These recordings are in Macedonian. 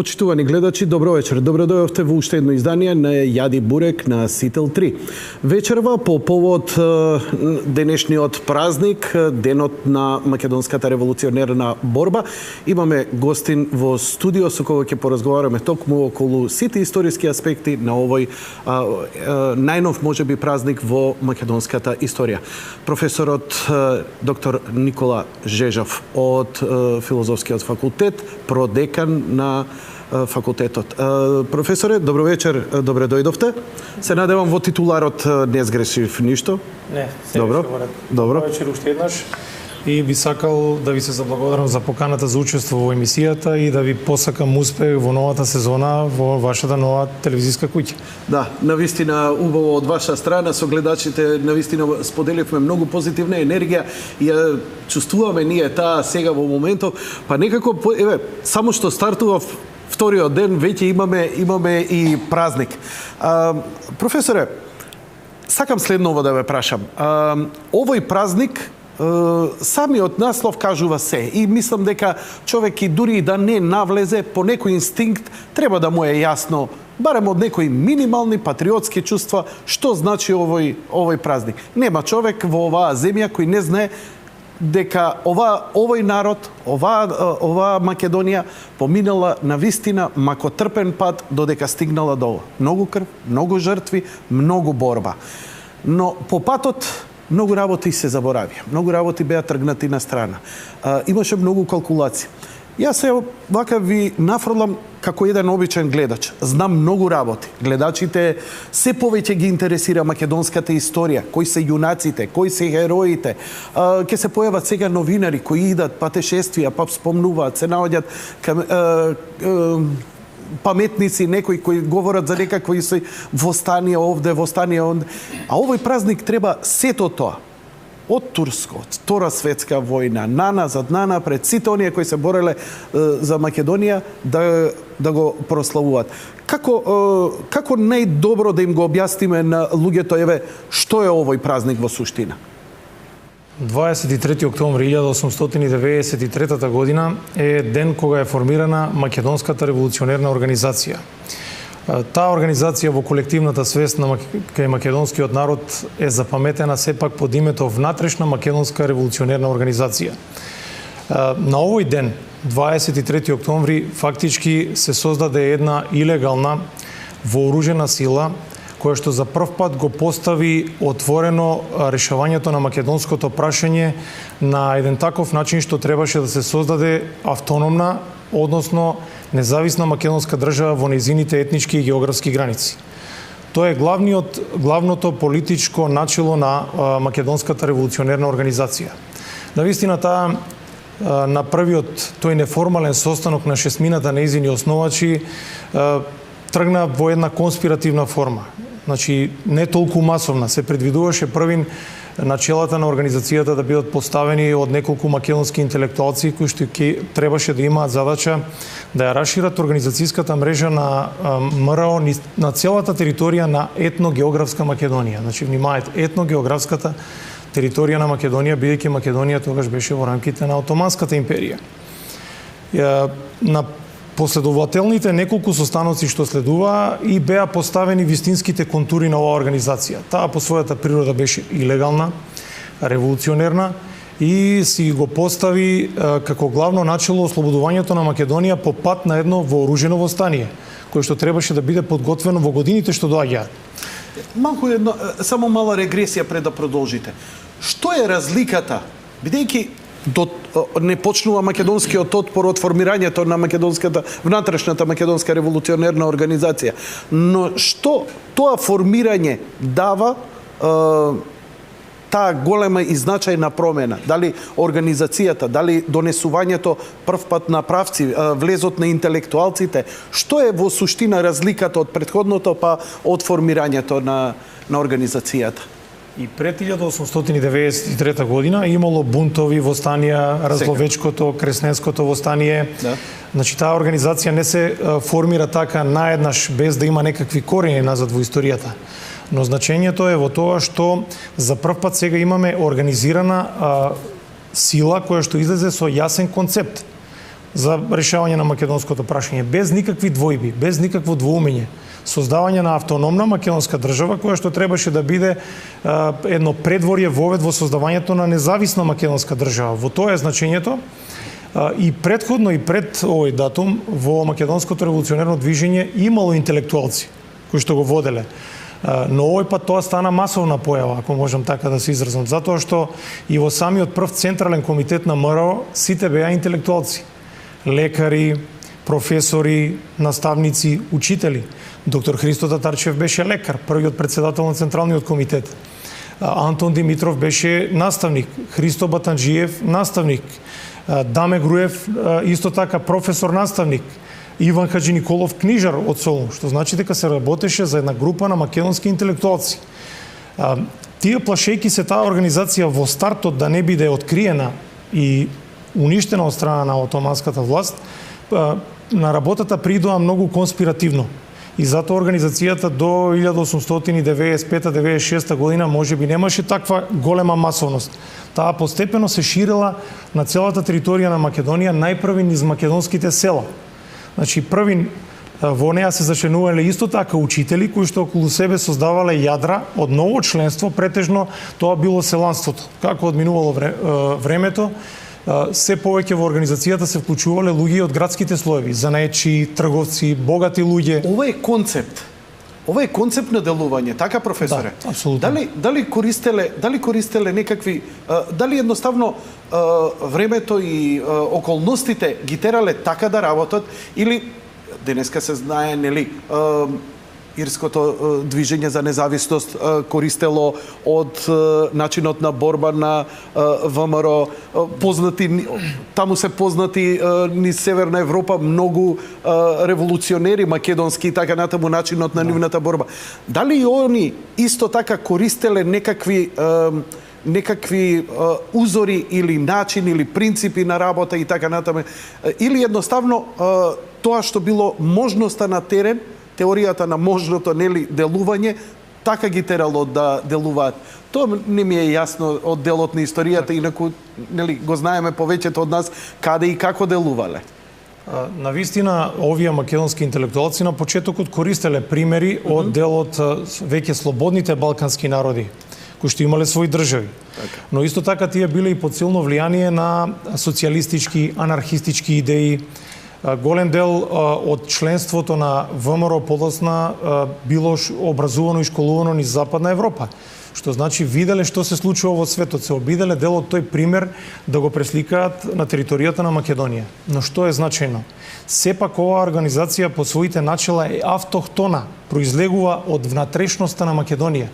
Почитувани гледачи, добро вечер. Добро дојдовте во уште едно издание на Јади Бурек на Сител 3. Вечерва по повод денешниот празник, денот на македонската револуционерна борба, имаме гостин во студио со кого ќе поразговараме токму околу сите историски аспекти на овој најнов можеби празник во македонската историја. Професорот доктор Никола Жежав од Филозофскиот факултет, продекан на факултетот. Професоре, добро вечер, добре дојдовте. Се надевам во титуларот не сгрешив ништо. Не, добро. Добро вечер уште еднаш. И би сакал да ви се заблагодарам за поканата за учество во емисијата и да ви посакам успех во новата сезона во вашата нова телевизиска куќа. Да, навистина убаво од ваша страна, со гледачите навистина споделивме многу позитивна енергија и ја чувствуваме ние таа сега во моментов, па некако еве само што стартува вториот ден веќе имаме и празник. Професоре, сакам следново да ве прашам. Овој празник самиот наслов кажува се и мислам дека човек и дури и да не навлезе по некој инстинкт треба да му е јасно барем од некои минимални патриотски чувства што значи овој празник. Нема човек во оваа земја кој не знае дека овој народ, оваа Македонија поминала на вистина макотрпен пат додека стигнала до ова. Многу крв, многу жртви, многу борба. Но по патот многу работи се заборави. Многу работи беа тргнати на страна. Имаше многу калкулации. Јас се вака ви нафрлам како еден обичен гледач. Знам многу работи. Гледачите се повеќе ги интересира македонската историја, кои се јунаците, кои се хероите. Ке се појават сега новинари кои идат патешествија, па спомнуваат, се наоѓаат паметници, некои кои говорат за некакви се востанија овде, востанија онде. А овој празник треба сето тоа. Од Турско, од Втора светска војна, нанапред, сите оние кои се бореле за Македонија да го прославуваат. Како најдобро да им го објасниме на луѓето, еве, што е овој празник во суштина? 23 октомври 1893 година е ден кога е формирана Македонската револуционерна организација. Таа организација во колективната свест на кај македонскиот народ е запаметена сепак под името Внатрешна македонска револуционерна организација. На овој ден, 23 октомври, фактички се создаде една илегална вооружена сила која што за прв пат го постави отворено решавањето на македонското прашање на еден таков начин што требаше да се создаде автономна, односно независна македонска држава во нејзините етнички и географски граници. Тоа е главното политичко начело на Македонската револуционерна организација. Навистина таа на првиот тој неформален состанок на шестмината нејзини основачи тргна во една конспиративна форма. Значи, не толку масовна. Се предвидуваше првин начелата на организацијата да бидат поставени од неколку македонски интелектуалци кои што требаше да имаат задача да ја расшират организацијската мрежа на МРО на целата територија на етногеографска Македонија. Значи, внимаете, етногеографската територија на Македонија, бидејќи Македонија тогаш беше во рамките на Отоманската империја. На последователните неколку состаноци што следува и беа поставени вистинските контури на оваа организација. Таа по својата природа беше илегална, револуционерна и си го постави како главно начело ослободувањето на Македонија по пат на едно вооружено востание, кое што требаше да биде подготвено во годините што доаѓаат. Само мала регресија пред да продолжите. Што е разликата, бидејќи не почнува македонскиот отпор од формирањето на внатрешната македонска револуционерна организација, но што тоа формирање дава таа голема и значајна промена? Дали организацијата, дали донесувањето прв пат на правци, влезот на интелектуалците, што е во суштина разликата од претходното па од формирањето на организацијата? И пред 1893 година имало бунтови, востанија, Разловечкото, Кресненското востание. Да. Значи, таа организација не се формира така наеднаш без да има некакви корени назад во историјата. Но значењето е во тоа што за прв пат сега имаме организирана сила која што излезе со јасен концепт, за решавање на македонското прашање, без никакви двојби, без никакво двоумење. Создавање на автономна македонска држава, која што требаше да биде едно предворје вовед во создавањето на независна македонска држава. Во тоа е значењето. И предходно и пред овој датум во македонското револуционерно движење имало интелектуалци кои што го воделе. Но овој пат тоа стана масовна појава, ако можам така да се изразам, затоа што и во самиот прв централен комитет на МРО сите беа интелектуалци. Лекари, професори, наставници, учители. Доктор Христо Татарчев беше лекар, првиот председател на Централниот комитет. Антон Димитров беше наставник, Христо Батанджиев наставник, Даме Груев исто така професор наставник, Иван Хаджи Николов книжар од Солун, што значи дека се работеше за една група на македонски интелектуалци. Тие плашејки се таа организација во стартот да не биде откриена и уништена од страна на отоманската власт, на работата придоа многу конспиративно. И затоа организацијата до 1895-96 година можеби немаше таква голема масовност. Таа постепено се ширила на целата територија на Македонија, најпрви низ македонските села. Значи, први во неа се зачленувале исто така учители кои што околу себе создавале јадра од ново членство, претежно тоа било селанството. Како одминувало времето, се повеќе во организацијата се вклучувале луѓе од градските слоеви, занаечи, трговци, богати луѓе. Ова е концепт на делување, така професоре? Да, апсолутно. Дали користеле некакви, дали едноставно времето и околностите ги терале така да работат, или денеска се знае, нели, ирското движење за независност користело од начинот на борба на ВМРО, познати, таму се познати низ Северна Европа многу револуционери македонски и така натаму начинот на нивната борба. Дали и они исто така користеле некакви узори или начин или принципи на работа и така натаму, или едноставно тоа што било можноста на терен, теоријата на можното, нели, делување, така ги терало да делуваат. Тоа не ми е јасно од делот на историјата, инаку, нели, го знаеме повеќето од нас каде и како делувале. Навистина, овие македонски интелектуалци на почетокот користеле примери од делот веќе слободните балкански народи, кои што имале своји држави. Но исто така тие биле и под силно влијание на социјалистички, анархистички идеи. Голем дел од членството на ВМРО подосна било образувано и школувано низ Западна Европа. Што значи виделе што се случува во светот, се обиделе дел од тој пример да го пресликаат на територијата на Македонија. Но што е значајно? Сепак оваа организација по своите начала е автохтона, произлегува од внатрешноста на Македонија.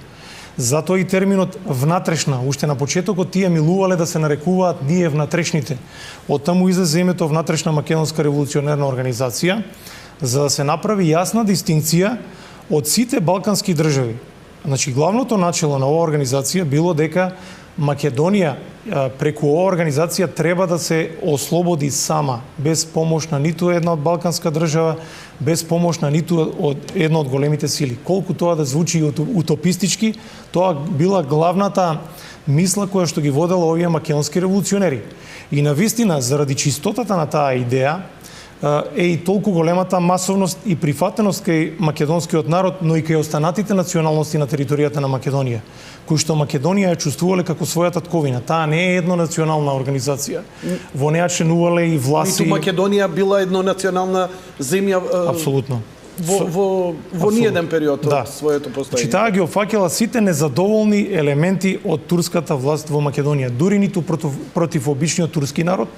Затоа и терминот внатрешна, уште на почетокот тие милувале да се нарекуваат ние внатрешните. Од таму излезе името внатрешна македонска револуционерна организација, за да се направи јасна дистинкција од сите балкански држави. Значи, главното начело на оваа организација било дека Македонија преку оваа организација треба да се ослободи сама, без помош на ниту една од балканска држава, без помош на ниту од една од големите сили. Колку тоа да звучи утопистички, тоа била главната мисла која што ги водела овие македонски револуционери. И навистина, заради чистотата на таа идеја, е и толку големата масовност и прифатеност кај македонскиот народ, но и кај останатите националности на територијата на Македонија, кои што Македонија ја чувствувале како своја татковина. Таа не е еднонационална организација. Во неа членувале и власти. Ниту Македонија била еднонационална земја. Апсолутно. Во ниеден период од своето постоење. Значи, таа ги опфаќала сите незадоволни елементи од турската власт во Македонија. Дури ниту против обичниот турски народ,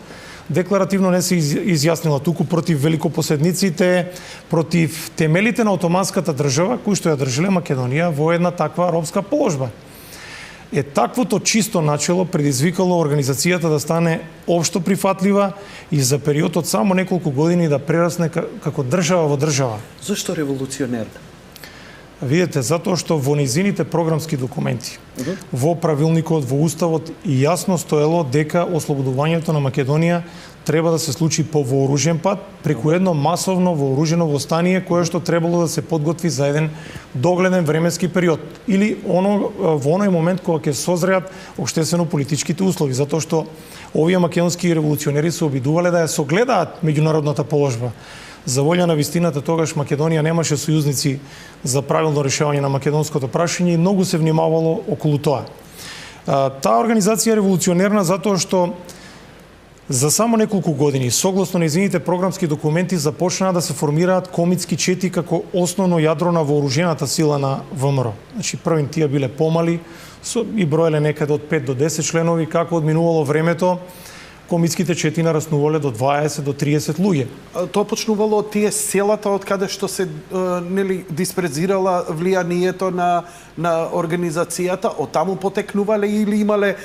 декларативно не се изјаснила, туку против великопоседниците, против темелите на отоманската држава, кои што ја држеле Македонија во една таква робска положба. Таквото чисто начело предизвикало организацијата да стане општо прифатлива и за период од само неколку години да прерасне како држава во држава. Зошто револуционерна? Видете, затоа што во низините програмски документи, во правилникот, во уставот и јасно стоело дека ослободувањето на Македонија треба да се случи по вооружен пат, преку едно масовно вооружено востание кое што требало да се подготви за еден догледен временски период или во оној момент кога ќе созреат општествено-политичките услови, затоа што овие македонски револуционери се обидувале да ја согледаат меѓународната положба. За волја на вистината, тогаш Македонија немаше сојузници за правилно решавање на македонското прашање и многу се внимавало околу тоа. Таа организација е револуционерна затоа што за само неколку години, согласно нејзините програмски документи, започнаа да се формираат комитски чети како основно јадро на вооружената сила на ВМРО. Значи, првин тие биле помали, и броеле некаде од 5 до 10 членови, како одминувало времето, комитските чети нараснувале до 20 до 30 луѓе. Тоа почнувало од тие селата од каде што се диспрезирала влијанието на организацијата, од таму потекнувале или имале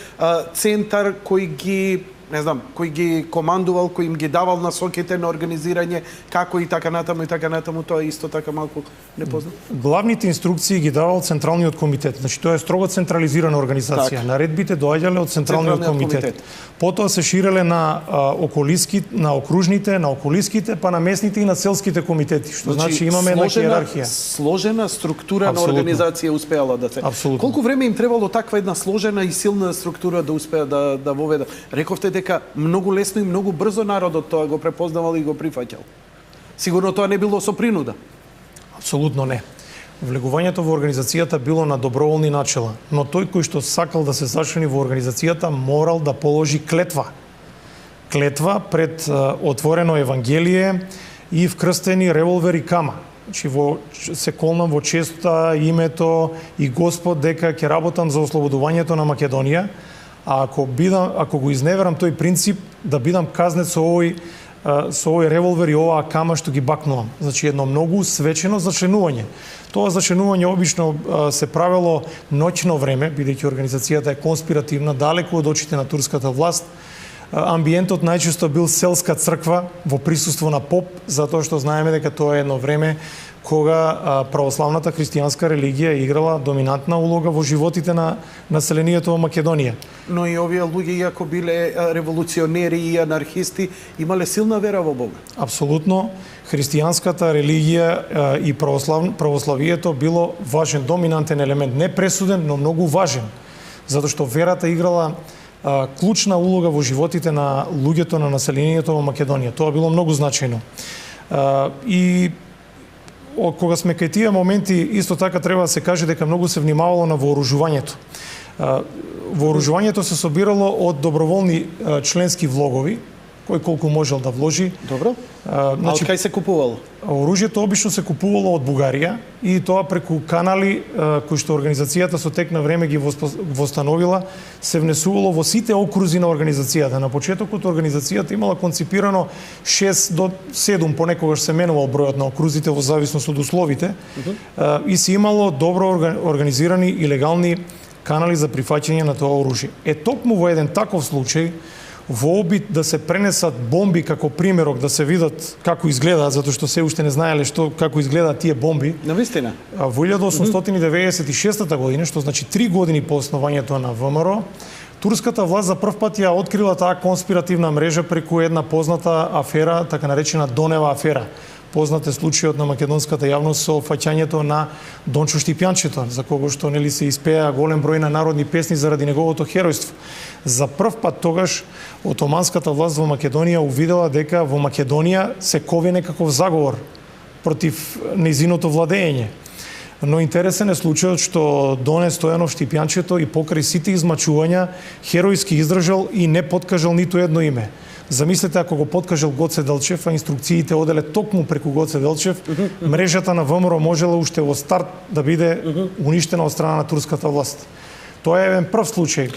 центар кој ги кој ги командувал, кој им ги давал насоките на организирање, како и така натаму, тоа е исто така малку непознато. Главните инструкции ги давал Централниот комитет. Значи тоа е строго централизирана организација. Так. Наредбите доаѓале од Централниот комитет. Потоа се ширеле на окружните, на околиските, па на местните и на селските комитети, што значи имаме една иерархија. Сложена структура на организација успеала да се. Апсолутно. Колку време им требало таква една сложена и силна структура да успеа да воведа? Рековте дека многу лесно и многу брзо народот тоа го препознавал и го прифаќал. Сигурно тоа не било со принуда. Апсолутно не. Влегувањето во организацијата било на доброволни начала, но тој кој што сакал да се зачлени во организацијата морал да положи клетва. Клетва пред отворено Евангелие и вкрстени револвер и кама. Значи се колнам во честа името и Господ дека ќе работам за ослободувањето на Македонија, а ако го изневерам тој принцип, да бидам казнет со овој револвер и оваа кама што ги бакнувам. Значи едно многу свечено зачленување. Тоа зачленување обично се правело ноќно време, бидејќи организацијата е конспиративна, далеку од очите на турската власт. Амбиентот најчесто бил селска црква во присуство на поп, затоа што знаеме дека тоа е едно време кога православната христијанска религија играла доминантна улога во животите на населението во Македонија. Но и овие луѓе, иако биле револуционери и анархисти, имале силна вера во Бога. Апсолутно. Христијанската религија и православието било важен, доминантен елемент. Не пресуден, но многу важен. Затоа што верата играла клучна улога во животите на луѓето на населението во Македонија. Тоа било многу значајно. И кога сме кај тие моменти, исто така треба да се каже дека многу се внимавало на вооружувањето. Вооружувањето се собирало од доброволни членски влогови, кој колку можел да вложи. Добро. Значи, кај се купувало? Оружјето обично се купувало од Бугарија и тоа преку канали кои што организацијата со тек на време ги востановила, се внесувало во сите окрузи на организацијата. На почетокот организацијата имала конципирано 6 до 7, понекогаш се менувал бројот на окрузите во зависност од условите, и се имало добро организирани и легални канали за прифаќање на тоа оружје. Токму во еден таков случај, во обид да се пренесат бомби како примерок, да се видат како изгледаат, затоа што се уште не знаеле како изгледаат тие бомби. Навистина. Во 1896 година, што значи 3 години по основањето на ВМРО, турската власт за прв пат ја открила таа конспиративна мрежа преку една позната афера, така наречена Донева афера. Познат е случајот на македонската јавност со фаќањето на Дончо Штипјанчето, за кого што се испеа голем број на народни песни заради неговото херојство. За прв пат тогаш отоманската власт во Македонија увидела дека во Македонија се кови некаков заговор против нејзиното владење. Но интересен е случајот што Доне Стојанов Штипјанчето и покрај сите измачувања херојски издржал и не подкажал ниту едно име. Замислете ако го подкажал Гоце Делчев, а инструкциите оделе токму преку Гоце Делчев, мрежата на ВМРО можела уште во старт да биде уништена од страна на турската власт. Тоа е еден прв случај.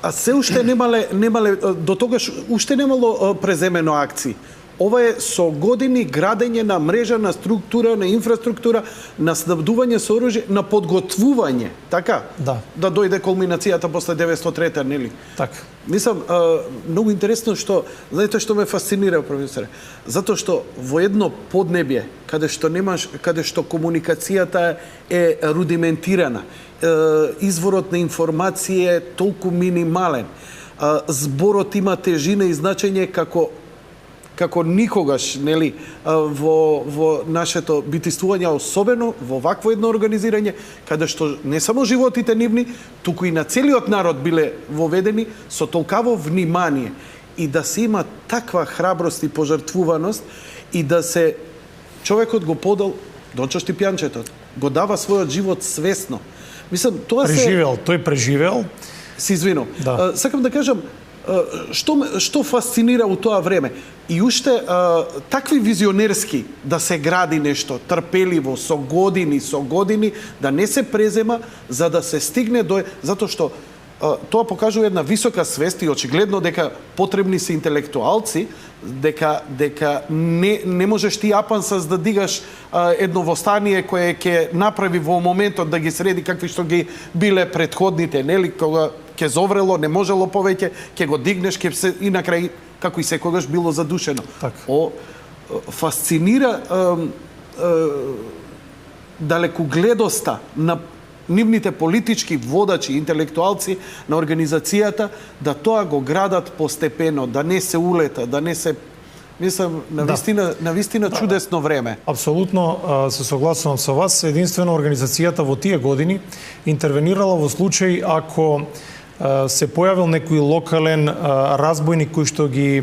А се уште немале до тогаш уште немало преземено акции. ова е со години градење на мрежа, на структура, на инфраструктура, на снабдување со оружје, на подготвување, така? Да. Да дојде кулминацијата после 903-та, нели? Така. Мислам, многу интересно што, знаете што ме фасцинира, професоре? Затоа што во едно поднебје, каде што комуникацијата е рудиментирана, изворот на информација е толку минимален, зборот има тежина и значење како никогаш, нели, во нашето битествување, особено во вакво едно организирање, каде што не само животите нивни, туку и на целиот народ биле воведени со толкаво внимание и да се има таква храброст и пожртвуваност и да се човекот го подал Дончо Штипјанчето, го дава својот живот свесно. Мислам, тоа тој преживел. Се извинувам. Да. Сакам да кажам, што фасцинира у тоа време. И уште такви визионерски да се гради нешто, трпеливо, со години, да не се презема, за да се стигне до... Затоа што тоа покажува една висока свест и очигледно дека потребни се интелектуалци, дека не можеш ти апансас да дигаш едно восстание кое ќе направи во моментот да ги среди какви што ги биле претходните, нели, кога ќе зоврело, не можело повеќе, ќе го дигнеш, ќе се и на крај како и секогаш било задушено. Так. Фасцинира далекогледоста на нивните политички водачи, интелектуалци на организацијата, да тоа го градат постепено, да не се улета, да не се... Мислам, навистина чудесно време. Апсолутно се согласувам со вас. Единствено организацијата во тие години интервенирала во случај ако се појавил некој локален разбойник кој што ги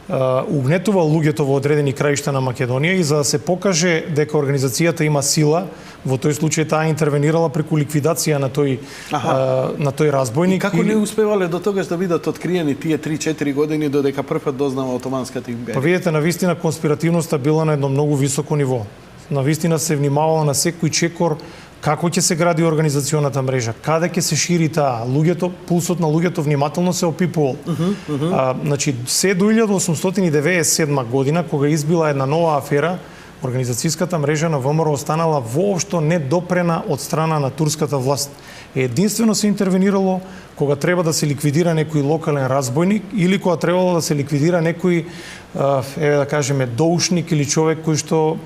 угнетувал луѓето во одредени краишта на Македонија и за да се покаже дека организацијата има сила, во тој случај таа интервенирала преку ликвидација на тој разбойник. И како не успевале до тогаш да бидат откриени тие 3-4 години додека првпат дознава Отоманската империја? Па видите, навистина конспиративноста била на едно многу високо ниво. Навистина се внимавало на секој чекор како ќе се гради организационата мрежа, каде ќе се шири таа, пулсот на луѓето внимателно се опипувал. Значи, се до 1897 година, кога избила една нова афера, организацијската мрежа на ВМРО останала воопшто недопрена од страна на турската власт. Единствено се интервенирало кога треба да се ликвидира некој локален разбойник или кога требало да се ликвидира некој, да кажеме, доушник или човек кој што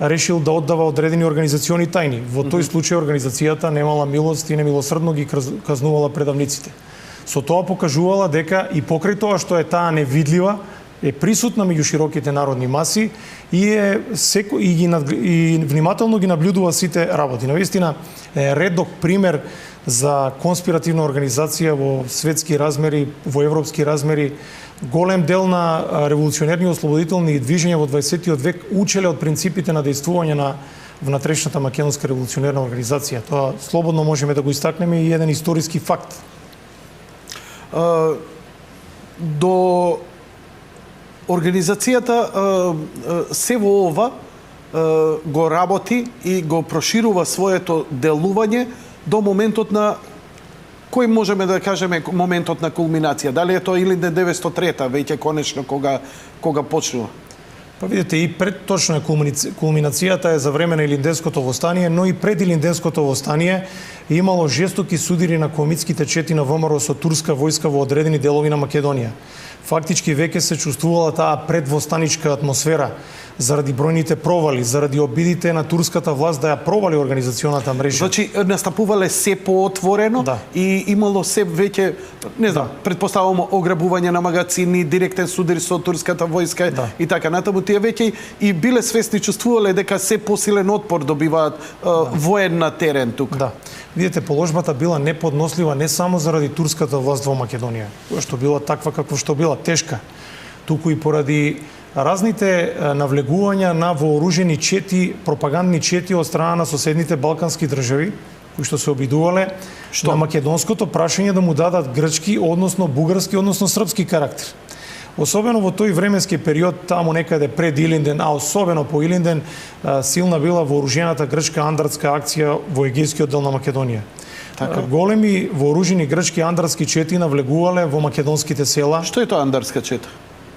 решил да оддава одредени организациони тајни. Во тој случај организацијата немала милост и немилосрдно ги казнувала предавниците. Со тоа покажувала дека и покрај тоа што е таа невидлива, е присутна меѓу широките народни маси и внимателно ги наблюдува сите работи. Навистина е редок пример за конспиративна организација во светски размери, во европски размери. Голем дел на револуционерни и ослободителни движења во 20 век учеле од принципите на дејствување на внатрешната македонска револуционерна организација. Тоа слободно можеме да го истакнеме и еден историски факт. До организацијата се во ова го работи и го проширува своето делување до моментот на кој можеме да кажеме моментот на кулминација? Дали е тоа или 903-та, веќе конечно кога почнува? Па видите, и пред точно е кулминацијата е за време на Илинденското востание, но и пред Илинденското востание имало жестоки судири на комитските чети на ВМРО со турска војска во одредени делови на Македонија. Фактички веќе се чувствувала таа предвостаничка атмосфера заради бројните провали, заради обидите на турската власт да ја провали организационата мрежа. Значи настапувале се поотворено и имало се веќе, не знам, предпоставувам ограбување на магазини, директен судир со турската војска и така натаму. Тие веќе и биле свесни, чувствувале дека се посилен отпор добиваат воен на терен тука. Да. Видите, положбата била неподнослива не само заради турската власт во Македонија, која што била таква како што била, тешка, туку и поради разните навлегувања на вооружени чети, пропагандни чети од страна на соседните балкански држави, кои што се обидувале на македонското прашање да му дадат грчки, односно бугарски, односно српски карактер. Особено во тој временски период, таму некаде пред Илинден, а особено по Илинден, силна била вооружената грчка андратска акција во егејскиот дел на Македонија. Така. Големи вооружени грчки андратски чети навлегувале во македонските села. Што е тоа андарска чета?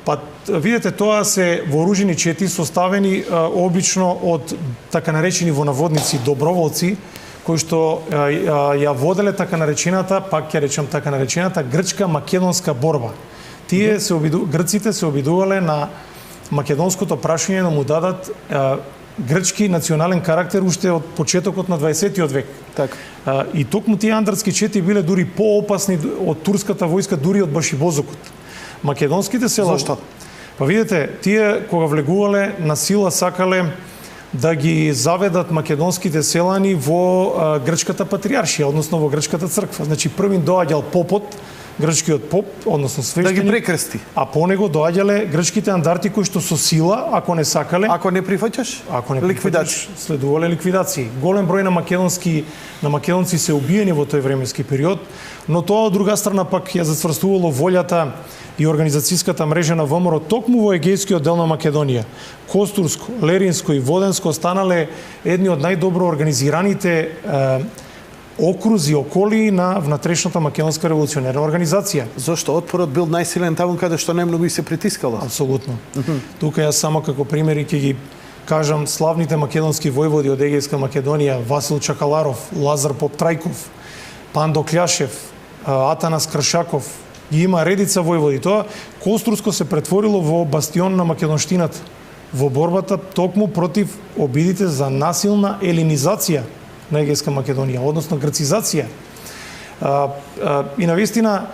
Па видете, тоа се вооружени чети составени обично од така наречени во наводници доброволци, кои што ја воделе така наречената, пак ќе речем така наречената грчка-македонска борба. Тие грците се обидувале на македонското прашање да му дадат грчки национален карактер уште од почетокот на 20-тиот век. Така. И токму тие андрски чети биле дури поопасни од турската војска, дури од башибозокот. Македонските села... Зошто? Па видите, тие кога влегувале на сила сакале да ги заведат македонските селани во грчката патриаршија, односно во грчката црква. Значи првин доаѓал попот, грчкиот поп, односно свештеник, да ги прекрсти. А по него доаѓале грчките андарти кои што со сила, ако не сакале, Ако не прифаќаш, ликвидација, следувале ликвидации. Голем број на македонци се убиени во тој временски период, но тоа од друга страна пак ја зацврстувало волјата и организацијската мрежа на ВМРО токму во егејскиот дел на Македонија. Костурско, Леринско и Воденско станале едни од најдобро организираните окрузи, околии на внатрешната македонска револуционерна организација. Зошто отпорот бил најсилен таму каде што најмногу и се притискало? Апсолутно. Тука јас само како примери ќе ги кажам славните македонски војводи од Егејска Македонија: Васил Чакаларов, Лазар Поптрајков, Пандо Кљашев, Атанас Кршаков. Ги има редица војводи. Тоа Костурско се претворило во бастион на македонштината во борбата токму против обидите за насилна елинизација на Егејска Македонија, односно грцизација. И навистина,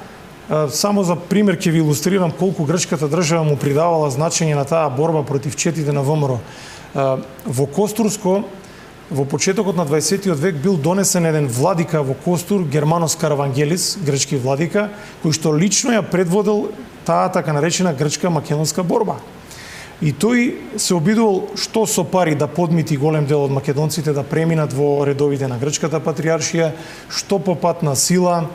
само за пример ќе ви илустрирам колку грчката држава му придавала значење на таа борба против четите на ВМРО. Во Костурско, во почетокот на 20-тиот век бил донесен еден владика во Костур, Германос Каравангелис, грчки владика, кој што лично ја предводел таа така наречена грчка-македонска борба. И тој се обидувал што со пари да подмити голем дел од македонците да преминат во редовите на грчката патриаршија, што по пат на сила,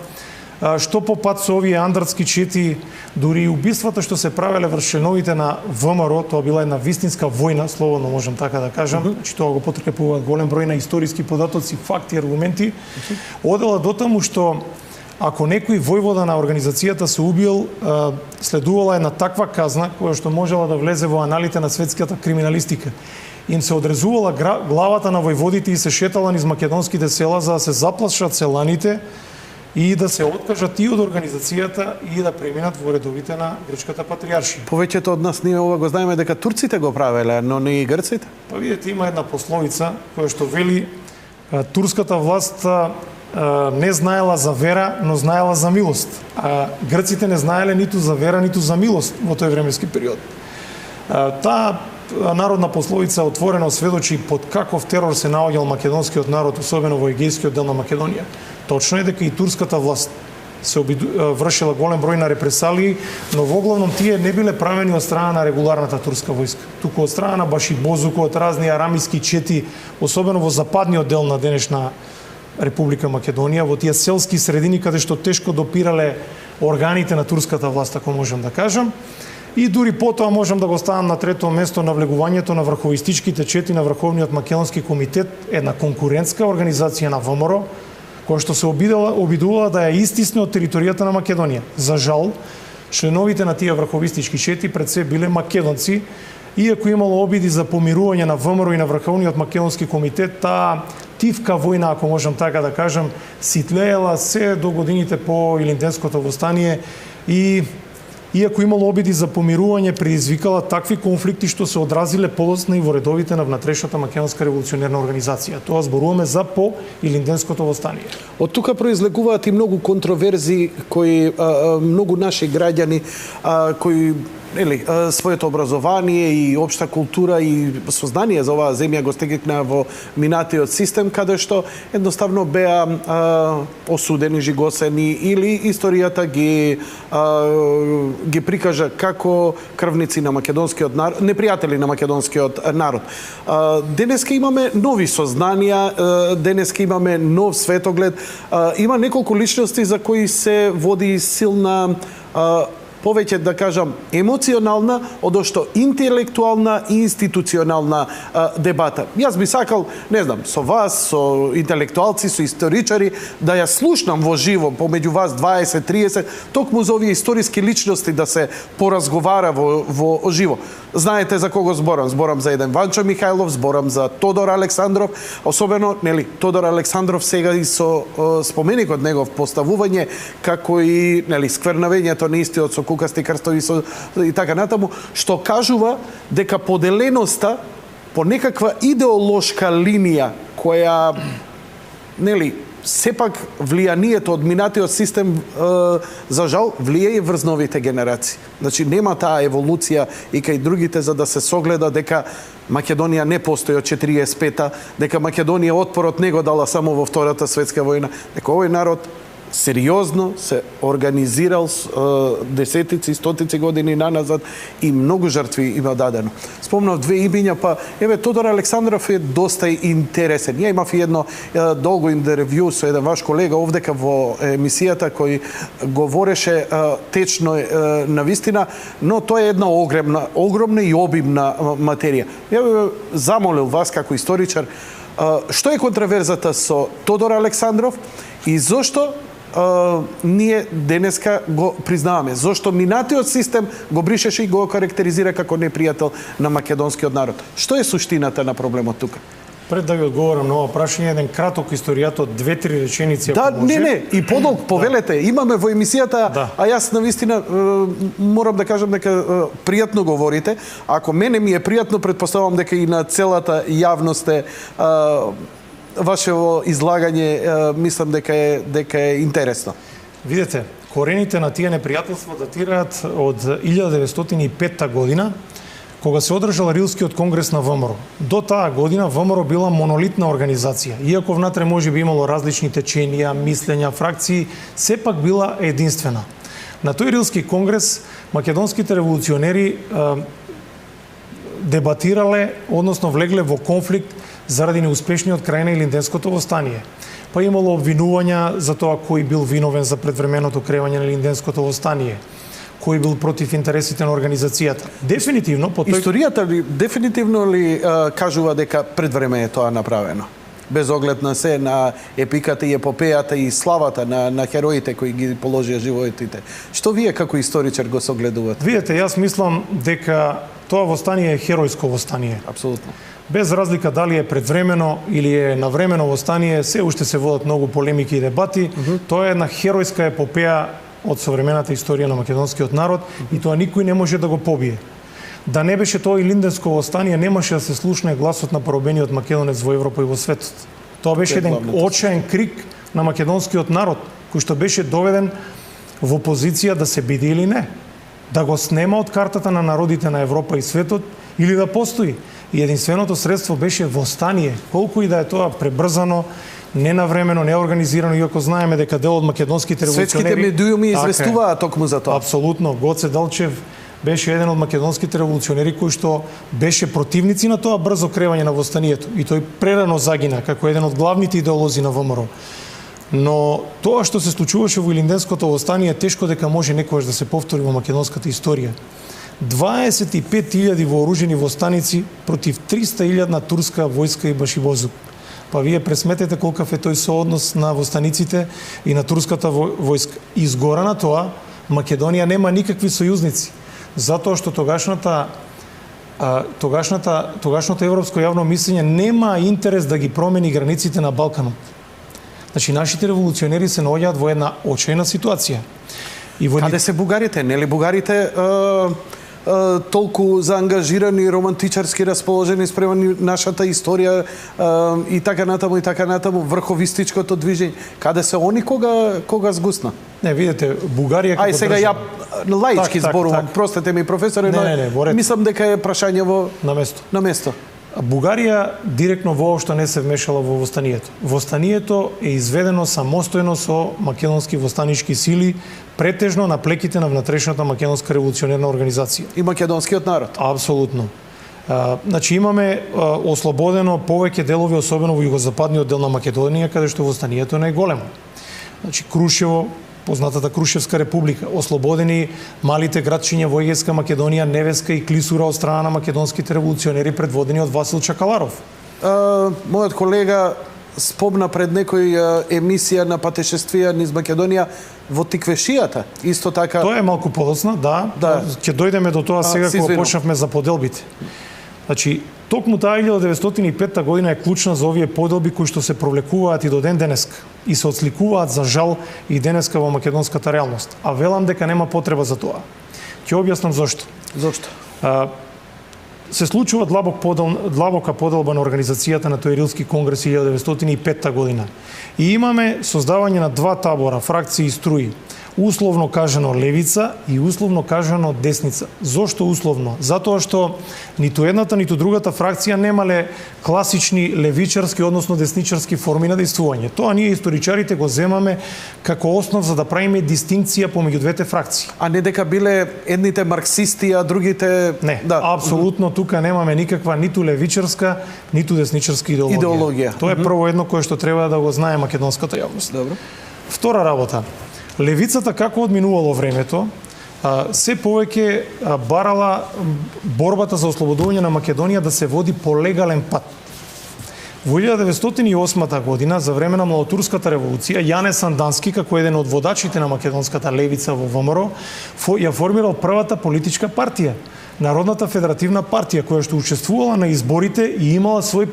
што по пат со овие андрски чети, дури и убиствата што се правеле врз членовите на ВМРО, тоа била една вистинска војна, слободно можам така да кажам, значи тоа го потркапуваат голем број на историски податоци, факти, аргументи, одела до таму што ако некој војвода на организацијата се убил, следувала една таква казна која што можела да влезе во аналите на светската криминалистика. Им се одрезувала главата на војводите и се шетала низ македонските села за да се заплашат селаните и да се откажат и од организацијата и да преминат во редовите на грчката патриаршија. Повеќето од нас ние ова го знаеме дека турците го правеле, но не и грците. Па видите, има една пословица која што вели турската власт не знаела за вера, но знаела за милост. А грците не знаеле ниту за вера, ниту за милост во тој временски период. Таа народна пословица отворено сведочи под каков терор се наоѓал македонскиот народ, особено во егејскиот дел на Македонија. Точно е дека и турската власт се вршила голем број на репресалии, но воглавном тие не биле правени од страна на регуларната турска војска, туку од страна на башибозуко, од разни арамиски чети, особено во западниот дел на денешна Република Македонија, во тие селски средини каде што тешко допирале органите на турската власт, ако можам да кажам. И дури потоа можам да го ставам на трето место навлегувањето на врховистичките чети на Врховниот македонски комитет, една конкурентска организација на ВМРО, која што се обидувала да ја истисне од територијата на Македонија. За жал, членовите на тие врховистички чети пред се биле македонци, иако имало обиди за помирување на ВМРО и на Врховниот македонски комитет, таа тивка војна, ако можам така да кажам, ситлеела се до годините по Илинденското востание и иако имало обиди за помирување, предизвикала такви конфликти што се одразиле подоцна и во редовите на внатрешната македонска револуционерна организација. Тоа зборуваме за по Илинденското востание. Од тука произлегуваат и многу контроверзии кои многу наши граѓани кои своето образование и општа култура и сознание за оваа земја го стекна во минатиот систем, каде што едноставно беа осудени, жигосени или историјата ги прикажа како крвници на македонскиот народ, непријатели на македонскиот народ. Денеска имаме нови сознанија, денеска имаме нов светоглед, има неколку личности за кои се води силна повеќе, да кажам, емоционална, одошто интелектуална и институционална дебата. Јас би сакал, не знам, со вас, со интелектуалци, со историчари, да ја слушнам во живо, помеѓу вас 20-30, токму за овие историски личности да се поразговара во живо. Знаете за кого зборам? Зборам за еден Ванчо Михајлов, зборам за Тодор Александров, особено, нели, Тодор Александров сега и со споменикот негов поставување, како и, нели, сквернавењето на истиот со кукасти крстови и така натаму, што кажува дека поделеноста по некаква идеолошка линија која, нели, сепак влијанието од минатиот систем за жал влијае врз новите генерации. Значи нема таа еволуција и кај другите за да се согледа дека Македонија не постои од 45-та, дека Македонија отпорот не го дала само во Втората светска војна, дека овој народ сериозно се организирал десетици, стотици години наназад и многу жртви има дадено. Спомнав две имиња, па еве Тодор Александров е доста интересен. Ја имав едно долго интервју со еден ваш колега овдека во емисијата кој говореше течно на вистина, но тоа е една огромна и обимна материја. Ја би замолил вас како историчар, што е контраверзата со Тодор Александров и зошто ние денеска го признаваме? Зошто минатиот систем го бришеше и го карактеризира како непријател на македонскиот народ? Што е суштината на проблемот тука? Пред да ви одговорам на ова прашање, еден краток историјат од 2-3 реченици, да, ако може. не, и подолг, повелете. Имаме во емисијата, да. А јас навистина морам да кажам дека пријатно говорите. Ако мене ми е пријатно, предпоставам дека и на целата јавност е вашево излагање, мислам дека е интересно. Видете, корените на тие непријателства датираат од 1905 година, кога се одржал Рилскиот конгрес на ВМРО. До таа година ВМРО била монолитна организација. Иако внатре може би имало различни теченија, мислења, фракции, сепак била единствена. На тој Рилски конгрес македонските револуционери дебатирале, односно влегле во конфликт заради неуспешниот крај на Илинденското востание. Па имало обвинувања за тоа кој бил виновен за предвременото крејање на Илинденското востание, кој бил против интересите на организацијата. Дефинитивно по тој... Историјата ли дефинитивно ли кажува дека пред време е тоа направено? Без оглед на се, на епиката и епопејата и славата на хероите кои ги положија животите. Што вие како историчар го согледувате? Видете, јас мислам дека тоа востание е херојско востание. Апсолутно. Без разлика дали е предвремено или е навремено востание, се уште се водат многу полемики и дебати. Тоа е една херојска епопеја од современата историја на македонскиот народ и тоа никој не може да го побие. Да не беше тоа Илинденско востание, немаше да се слушне гласот на поробениот македонец во Европа и во светот. Тоа беше еден очаен крик на македонскиот народ, кој што беше доведен во позиција да се биде или не. Да го снема од картата на народите на Европа и светот или да постои. И единственото средство беше востание. Колку и да е тоа пребрзано, ненавремено, неорганизирано, иако знаеме дека дел од македонските револуционери... Светските медиуми известуваат токму за тоа. Апсолутно. Гоце Делчев беше еден од македонските револуционери кој што беше противници на тоа брзо кревање на востанието. И тој прерано загина како еден од главните идеолози на ВМРО. Но тоа што се случуваше во Илинденското востание е тешко дека може некогаш да се повтори во македонската историја. 25.000 вооружени востаници против 300.000 турска војска и башибозук. Па вие пресметете колкав е тој сооднос на востаниците и на турската војска. Изгора на тоа, Македонија нема никакви сојузници, затоа што тогашното европско јавно мислење нема интерес да ги промени границите на Балканот. Значи, нашите револуционери се наоѓаат во една очајна ситуација. Каде се бугарите? Нели бугарите толку заангажирани, романтичарски расположени спрема нашата историја и така натаму, врховистичкото движење. Каде се они кога сгусна? Не, видите, Бугарија како сега ја лаички зборувам, простете ми професоре, но мислам дека е прашање во на место. Бугарија директно воопшто не се вмешала во востанието. Востанието е изведено самостојно со македонски востанички сили, претежно на плеките на внатрешната македонска револуционерна организација. И македонскиот народ. Апсолутно. Значи имаме ослободено повеќе делови, особено во југозападниот дел на Македонија, каде што востанието е најголемо. Значи Крушево, познатата Крушевска република, ослободени малите градчиња во Егејска Македонија, Невеска и Клисура од страна на македонските револуционери предводени од Васил Чакаларов. Мојот колега спомна пред некој емисија на патешествија низ Македонија во Тиквешијата. Исто така. Тоа е малку подоцна, да. Ќе дојдеме до тоа сега кога почнавме за поделбите. Значи, токму таа 1905 година е клучна за овие поделби кои што се провлекуваат и до ден денеска и се отсликуваат за жал и денеска во македонската реалност. А велам дека нема потреба за тоа. Ќе објаснам зошто. Зошто? Се случува длабока поделба на организацијата на Тој конгрес 1905 година. И имаме создавање на два табора, фракции и струи. Условно кажано левица и условно кажано десница. Зошто условно? Затоа што ниту едната, ниту другата фракција немале класични левичарски, односно десничарски форми на действување. Тоа ние историчарите го земаме како основ за да правиме дистинкција помеѓу двете фракции. А не дека биле едните марксисти, а другите... Не, апсолутно тука немаме никаква ниту левичарска, ниту десничарска идеологија. Тоа е прво едно кое што треба да го знае македонската јавност. Добро. Втора работа. Левицата како одминувало времето, се повеќе барала борбата за ослободување на Македонија да се води по легален пат. Во 1908 година, за време на Младотурската револуција, Јане Сандански, како еден од водачите на македонската левица во ВМРО, ја формирал првата политичка партија, Народната федеративна партија, која што учествувала на изборите и имала своји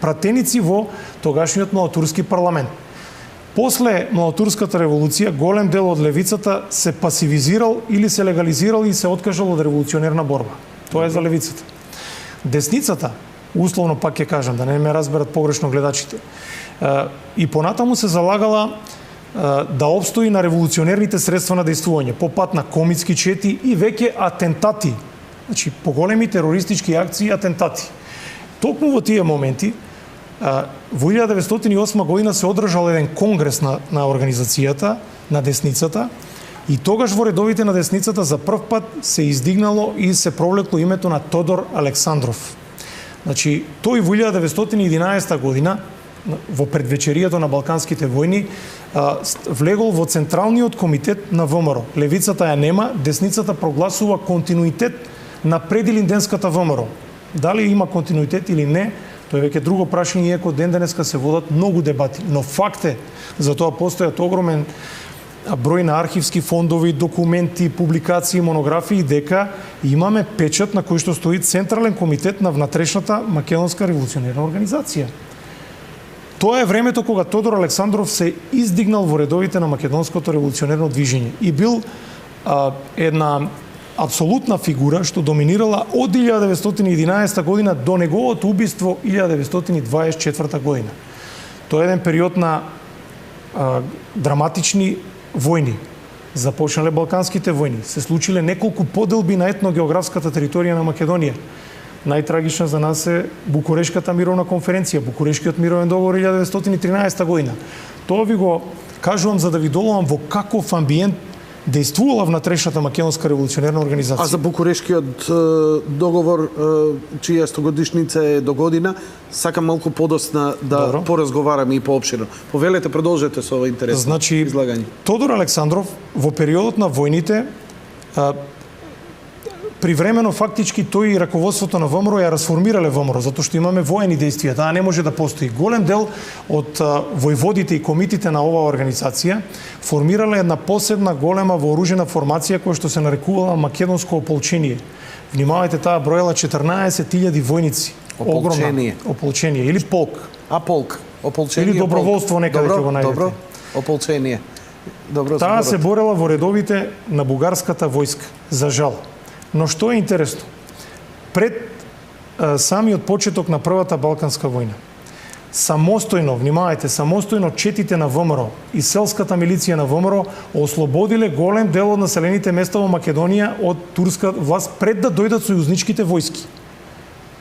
пратеници во тогашниот Младотурски парламент. После Младотурската револуција, голем дел од левицата се пасивизирал или се легализирал и се откажал од револуционерна борба. Тоа е за левицата. Десницата, условно пак ќе кажам, да не ме разберат погрешно гледачите, и понатаму се залагала да обстои на револуционерните средства на действување, по пат на комицки чети и веќе атентати, значи по големи терористички акции и атентати. Токму во тие моменти, во 1908 година се одржал еден конгрес на организацијата, на десницата, и тогаш во редовите на десницата за прв пат се издигнало и се провлекло името на Тодор Александров. Значи, тој во 1911 година, во предвечеријето на Балканските војни, влегол во Централниот комитет на ВМРО. Левицата ја нема, десницата прогласува континуитет на предилинденската ВМРО. Дали има континуитет или не, тоа е веќе друго прашање, иако ден денеска се водат многу дебати. Но факт е, за тоа постојат огромен број на архивски фондови, документи, публикации, монографии, дека имаме печат на кој што стои Централен комитет на внатрешната македонска револуционерна организација. Тоа е времето кога Тодор Александров се издигнал во редовите на македонското револуционерно движење и бил една апсолутна фигура што доминирала од 1911 година до неговото убиство 1924 година. Тоа е еден период на драматични војни. Започнале Балканските војни, се случиле неколку поделби на етногеографската територија на Македонија. Најтрагична за нас е Букурешката мировна конференција, Букурешкиот мировен договор 1913 година. Тоа ви го кажувам за да ви доловам во каков амбиент действувала внатрешната македонска револуционерна организација. А за Букурешкиот договор, чија стогодишница е до година, сакам малку подосна да поразговараме и поопширно. Повелете, продолжете со ова интересно излагање. Тодор Александров во периодот на војните привремено фактички тој и раководството на ВМРО ја расформирале ВМРО, затоа што имаме воени действија, таа не може да постои. Голем дел од војводите и комитите на оваа организација формирале една посебна голема вооружена формација која што се нарекувала Македонско ополчение. Внимавајте, таа броела 14.000 војници. Ополчение. Ополчение или полк. Полк. Ополчение. Или доброволство, некаде ќе го најдете. Добро. Ополчение. Добро. Таа се борела во редовите на бугарската војска, за жал. Но што е интересно? Пред самиот почеток на Првата Балканска војна, самостојно, внимавајте, самостојно четите на ВМРО и селската милиција на ВМРО ослободиле голем дел од населените места во Македонија од турска власт пред да дојдат сојузничките војски.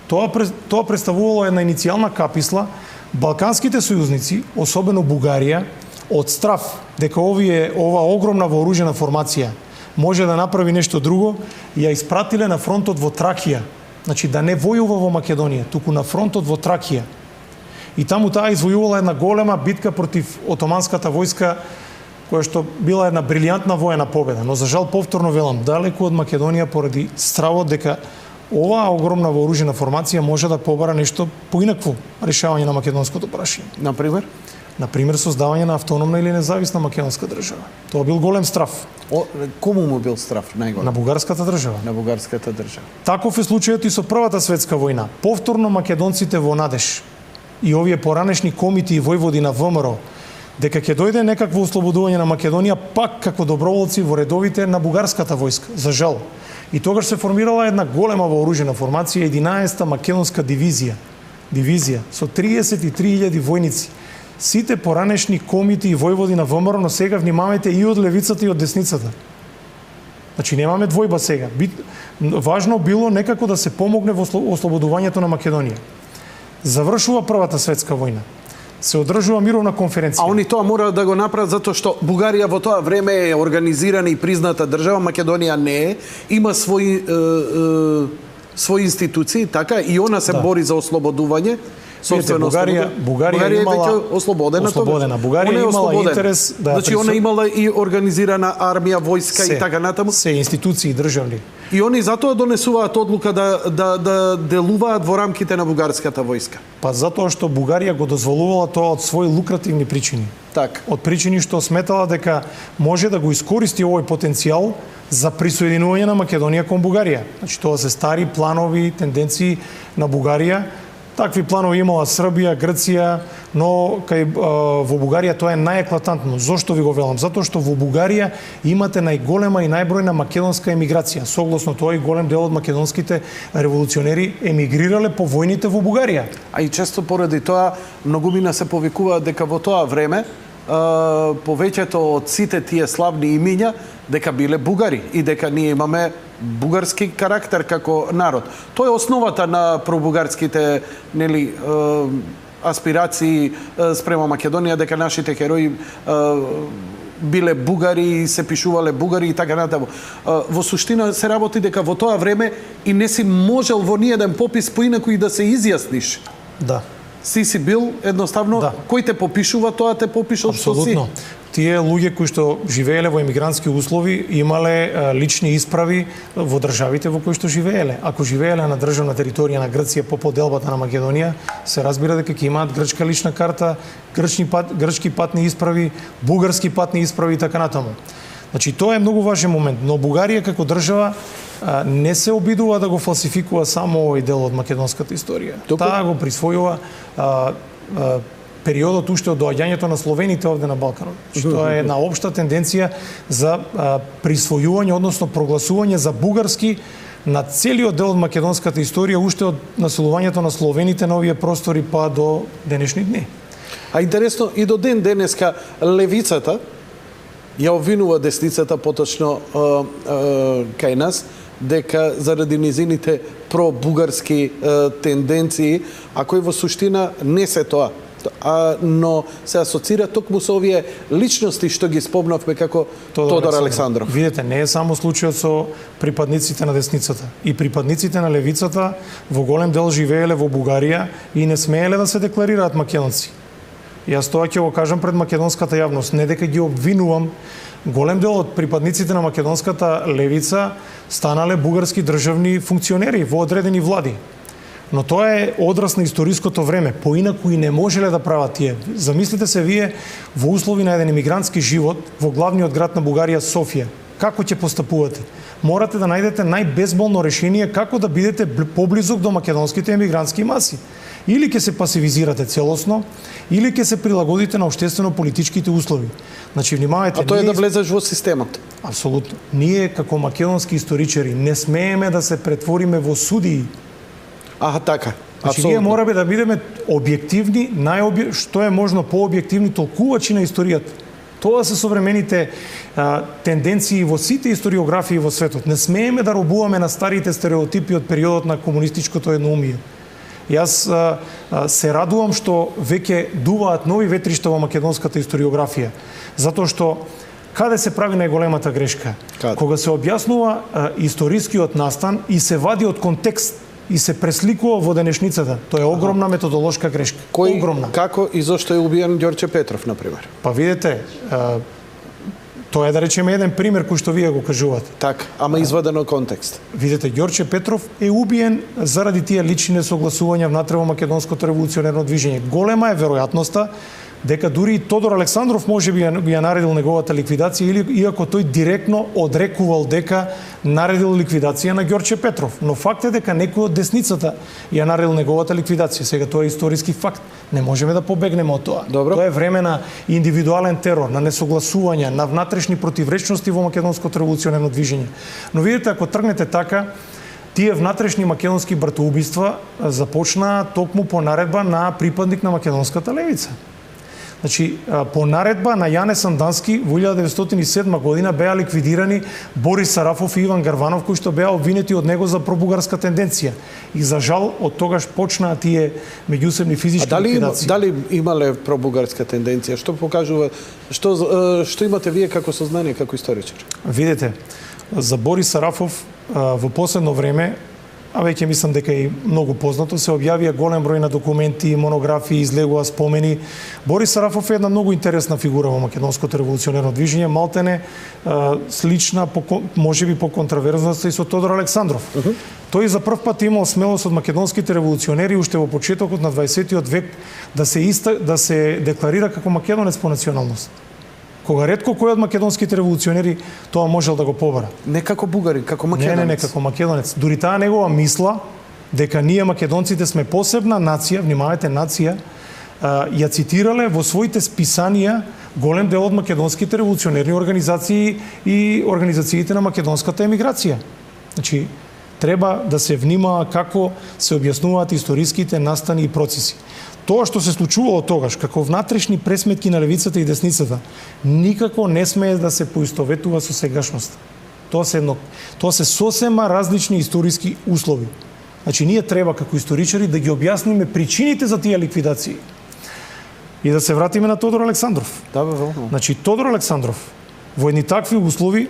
Тоа представувало една иницијална каписла. Балканските сојузници, особено Бугарија, од страв дека ова огромна вооружена формација може да направи нешто друго, ја испратиле на фронтот во Тракија. Значи да не војува во Македонија, туку на фронтот во Тракија. И таму таа извојувала една голема битка против отоманската војска која што била една брилјантна воена победа, но за жал повторно велам, далеку од Македонија поради стравот дека оваа огромна вооружена формација може да побара нешто поинакво решавање на македонското прашање. Например, создавање на автономна или независна македонска држава. Тоа бил голем страф. Кому му бил страф најголем? На бугарската држава. На бугарската држава. Таков е случајот и со Првата светска војна. Повторно македонците во надеж и овие поранешни комити и војводи на ВМРО дека ќе дојде некакво ослободување на Македонија пак како доброволци во редовите на бугарската војска. За жал. И тогаш се формирала една голема вооружена формација, 11-та македонска дивизија со 33.000 војници. Сите поранешни комити и војводи на ВМРО, но сега внимавајте и од левицата и од десницата. Значи немаме двојба сега. Важно било некако да се помогне во ослободувањето на Македонија. Завршува Првата светска војна. Се одржува мировна конференција. А они тоа мора да го направат затоа што Бугарија во тоа време е организирана и призната држава, Македонија не е, има своји институции, така, и она се бори за ослободување. Бугарија имала ослободена. Бугарија имала интерес да, значи она имала и организирана армија, војска и така натаму. Се институции државни. И они затоа донесуваат одлука да делуваат во рамките на бугарската војска. Па затоа што Бугарија го дозволувала тоа од своји лукративни причини. Так. Од причини што сметала дека може да го искористи овој потенцијал за присоединување на Македонија кон Бугарија. Значи тоа се стари планови, тенденции на Бугарија. Такви планови имала Србија, Грција, но во Бугарија тоа е најеклатантно. Зошто ви го велам? Затоа што во Бугарија имате најголема и најбројна македонска емиграција. Согласно тоа и голем дел од македонските револуционери емигрирале по војните во Бугарија. А и често поради тоа многумина се повикуваат дека во тоа време повеќето од сите тие славни имиња дека биле бугари и дека ние имаме бугарски карактер како народ. Тоа е основата на пробугарските аспирации спрема Македонија, дека нашите херои биле бугари и се пишувале бугари и така натаму. Во суштина се работи дека во тоа време и не си можел во ниеден попис поинаку и да се изјасниш. Да. Си бил едноставно, кој те попишува, тоа те попишал што си. Апсолутно. Тие луѓе кои што живееле во емигрантски услови имале лични исправи во државите во кои што живееле. Ако живееле на државна територија на Грција по поделбата на Македонија, се разбира дека ќе имаат грчка лична карта, грчки патни исправи, бугарски патни исправи и така натаму. Значи тоа е многу важен момент, но Бугарија како држава не се обидува да го фалсификува само овој дел од македонската историја. Таа го присвојува периодот уште од доаѓањето на словените овде на Балканот. Тоа е една општа тенденција за присвојување, односно прогласување за бугарски на целиот дел од македонската историја уште од населувањето на словените на овие простори па до денешни дни. А интересно, и до ден денеска левицата ја обвинува десницата, поточно кај нас, дека заради низините пробугарски тенденции, а кои во суштина не се тоа, но се асоцира токму со овие личности што ги спомнавме како Тодор Александров. Видете, не е само случајот со припадниците на десницата. И припадниците на левицата во голем дел живееле во Бугарија и не смееле да се декларираат македонци. Јас тоа ќе го кажам пред македонската јавност, не дека ги обвинувам. Голем дел од припадниците на македонската левица станале бугарски државни функционери во одредени влади. Но тоа е одраз на историското време, поинаку и не можеле да прават тие. Замислите се вие во услови на еден емигрантски живот во главниот град на Бугарија, Софија. Како ќе постапувате? Морате да најдете најбезболно решение како да бидете поблизок до македонските емигрантски маси. Или ќе се пасивизирате целосно, или ќе се прилагодите на општествено-политичките услови. Значи, внимавајте... А тоа е да влезеш во системот. Апсолутно. Ние, како македонски историчари, не смееме да се претвориме во судии. Така. Значи, ние мораме да бидеме објективни, што е можно пообјективни толкувачи на историјата. Тоа се современите тенденции во сите историографии во светот. Не смееме да робуваме на старите стереотипи од периодот на комунистичкото едноумие. Јас се радувам што веќе дуваат нови ветришта во македонската историографија, затоа што каде се прави најголемата грешка? Кога се објаснува историскиот настан и се вади од контекст и се пресликува во денешницата. Тоа е огромна методолошка грешка. Огромна. Како и зошто е убиен Ѓорче Петров, например? Па видете, Тоа е, да речеме, еден пример кој што вие го кажувате. Така, ама извадено од контекст. Видите, Ѓорче Петров е убиен заради тие лични несогласувања внатре во македонското револуционерно движење. Голема е веројатноста дека дури и Тодор Александров може би ја наредил неговата ликвидација, или иако тој директно одрекувал дека наредил ликвидација на Ѓорче Петров. Но факт е дека некој од десницата ја наредил неговата ликвидација. Сега тоа е историски факт. Не можеме да побегнеме од тоа. Добро. Тоа е време на индивидуален терор, на несогласувања, на внатрешни противречности во македонското револуционерно движење. Но видите, ако тргнете така, тие внатрешни македонски братоубиства започнаа токму по наредба на припадник на македонската левица. Значи, по наредба на Јане Сандански во 1907 година беа ликвидирани Борис Сарафов и Иван Гарванов, кои што беа обвинети од него за пробугарска тенденција. И за жал, од тогаш почнаа тие меѓусебни физички ликвидации. Дали имале пробугарска тенденција? Што покажува, што имате вие како сознание, како историчар? Видите, за Борис Сарафов во последно време, а веќе мислам дека и многу познато, се објавија голем број на документи, монографии, излегува спомени. Борис Сарафов е една многу интересна фигура во македонското револуционерно движење, малтене слична, можеби по контраверзноста и со Тодор Александров. Тој за прв пат имал смелост од македонските револуционери уште во почетокот на 20 век да се декларира како македонец по националност. Кога ретко кој од македонските револуционери тоа можел да го побара. Не како бугарин, како македонец. Не, како македонец. Дури таа негова мисла дека ние македонците сме посебна нација, внимавајте, нација, ја цитирале во своите списанија голем дел од македонските револуционерни организации и организациите на македонската емиграција. Значи, треба да се внимава како се објаснуваат историските настани и процеси. Тоа што се случувало тогаш, како внатрешни пресметки на левицата и десницата, никако не смее да се поистоветува со сегашноста. Тоа се сосема различни историски услови. Значи, ние треба како историчари да ги објасниме причините за тие ликвидации. И да се вратиме на Тодор Александров. Да, веројатно. Значи, Тодор Александров во едни такви услови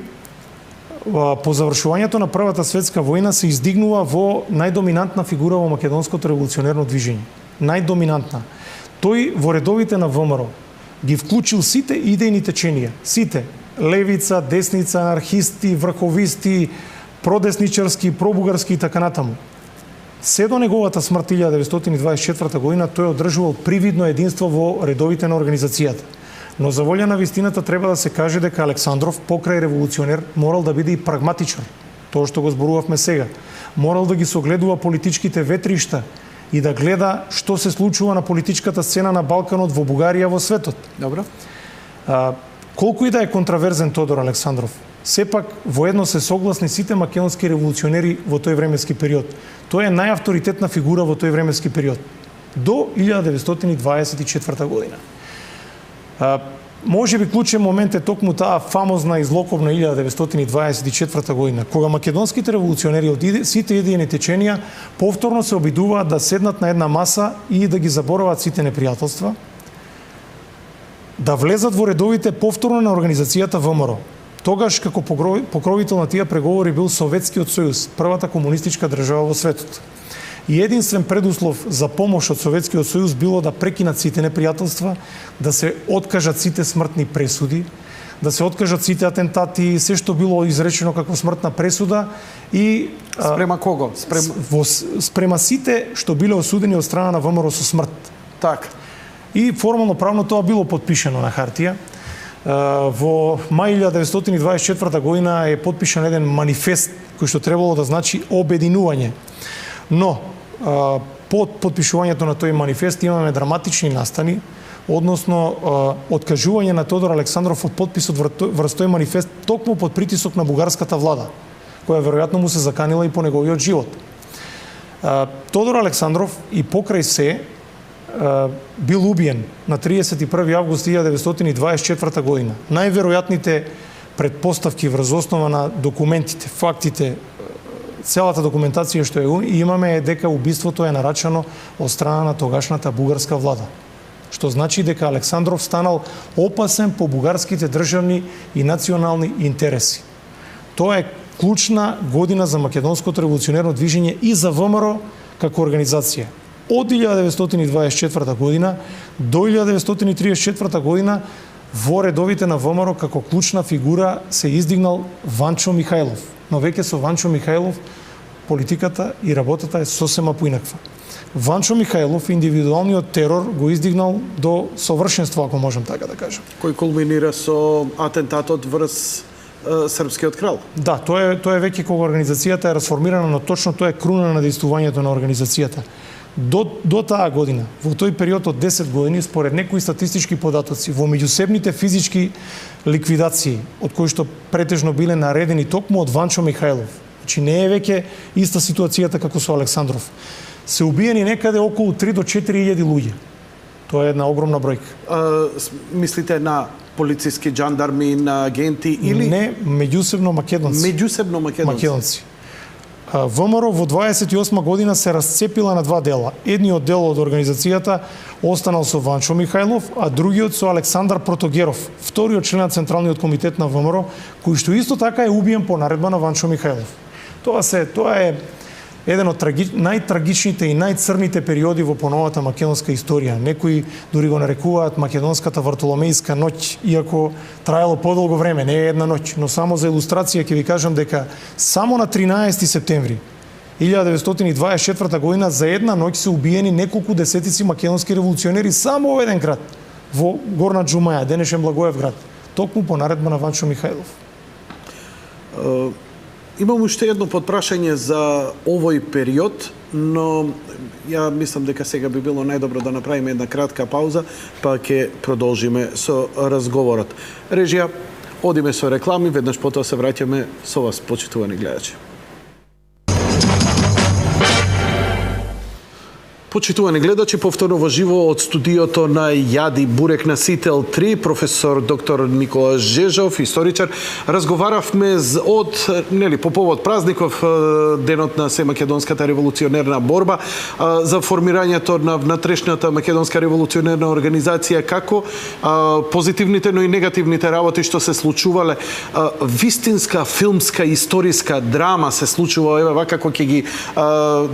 по завршувањето на Првата светска војна се издигнува во најдоминантна фигура во македонското револуционерно движење. Најдоминантна. Тој во редовите на ВМРО ги вклучил сите идејни теченија, сите, левица, десница, анархисти, врховисти, продесничарски, пробугарски и така натаму. Се до неговата смрт 1924 година тој одржувал привидно единство во редовите на организацијата. Но за волја на вистината треба да се каже дека Александров, покрај револуционер, морал да биде и прагматичар. Тоа што го зборувавме сега. Морал да ги согледува политичките ветришта и да гледа што се случува на политичката сцена на Балканот, во Бугарија, во светот. Добро. Колку и да е контраверзен Тодор Александров, сепак воедно се согласни сите македонски револуционери во тој временски период. Тој е најавторитетна фигура во тој временски период. До 1924 година. Може би клучен момент е токму таа фамозна и злокобна 1924 година, кога македонските револуционери од сите идејни теченија повторно се обидуваат да седнат на една маса и да ги заборават сите непријателства, да влезат во редовите повторно на организацијата ВМРО. Тогаш како покровител на тие преговори бил Советскиот сојуз, првата комунистичка држава во светот. И единствен предуслов за помош од Советскиот сојуз било да прекинат сите непријателства, да се откажат сите смртни пресуди, да се откажат сите атентати, се што било изречено како смртна пресуда и спрема кого? Спрема сите што биле осудени од страна на ВМРО со смрт. Так. И формално правно тоа било потпишено на хартија. Во мај 1924 година е потпишан еден манифест кој што требало да значи обединување. Но под потпишувањето на тој манифест имаме драматични настани, односно откажување на Тодор Александров од подписот врз тој манифест токму под притисок на бугарската влада, која веројатно му се заканила и по неговиот живот. Тодор Александров и покрај се бил убиен на 31 август 1924 година. Најверојатните претпоставки врз основа на документите, фактите, целата документација што имаме е дека убиството е нарачано од страна на тогашната бугарска влада. Што значи дека Александров станал опасен по бугарските државни и национални интереси. Тоа е клучна година за македонското револуционерно движење и за ВМРО како организација. Од 1924 година до 1934 година Во редовите на ВМРО како клучна фигура се издигнал Ванчо Михајлов. Но веќе со Ванчо Михајлов политиката и работата е сосема поинаква. Ванчо Михајлов индивидуалниот терор го издигнал до совршенство, ако можем така да кажем. Кој кулминира со атентатот врз српскиот крал. Да, тоа е веќе кога организацијата е расформирана, но точно тоа е круна на действувањето на организацијата. До таа година, во тој период од 10 години, според некои статистички податоци, во меѓусебните физички ликвидации, од кои што претежно биле наредени токму од Ванчо Михајлов, значи не е веќе иста ситуацијата како со Александров, се убиени некаде околу 3 до 4.000 луѓе. Тоа е една огромна бројка. Мислите на полициски джандарми, на агенти или не, меѓусебно македонци. Меѓусебно македонци. ВМРО во 28 година се расцепила на два дела. Едниот дел од организацијата останал со Ванчо Михајлов, а другиот со Александар Протогеров, вториот член на Централниот комитет на ВМРО, кој што исто така е убиен по наредба на Ванчо Михајлов. Тоа е еден од најтрагичните и најцрните периоди во поновата македонска историја. Некои дури го нарекуваат македонската Вартоломејска ноќ, иако траело подолго време, не е една ноќ, но само за илустрација ќе ви кажам дека само на 13 септември 1924 година за една ноќ се убиени неколку десетици македонски револуционери само во еден град, во Горна Џумаја, денешен Благоев град, токму по наредба на Ванчо Михајлов. Имам уште едно подпрашање за овој период, но ја мислам дека сега би било најдобро да направиме една кратка пауза, па ќе продолжиме со разговорот. Режија, одиме со реклами, веднаш потоа се враќаме со вас, почитувани гледачи. Почитувани гледачи, повторно во живо од студиото на Јади Бурек Насител 3, професор доктор Никола Жежов, историчар, разговаравме по повод празников, денот на Семакедонската револуционерна борба, за формирањето на внатрешната македонска револуционерна организација, како позитивните, но и негативните работи што се случувале. Вистинска филмска историска драма се случува, еве вака како ќе ги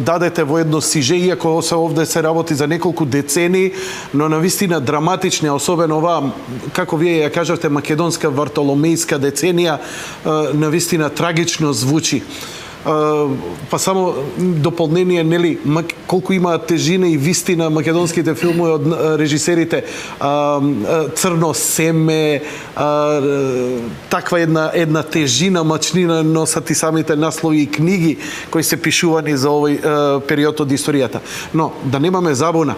дадете во едно сиже, иако овде се работи за неколку децении, но навистина драматични, особено оваа, како вие ја кажавте, македонска вартоломејска деценија, навистина трагично звучи. Па само дополнение, нели, колку имаат тежина и вистина македонските филмови од режисерите, Црно семе, таква една тежина, мачнина носат и самите наслови и книги кои се пишувани за овој период од историјата. Но да немаме забуна,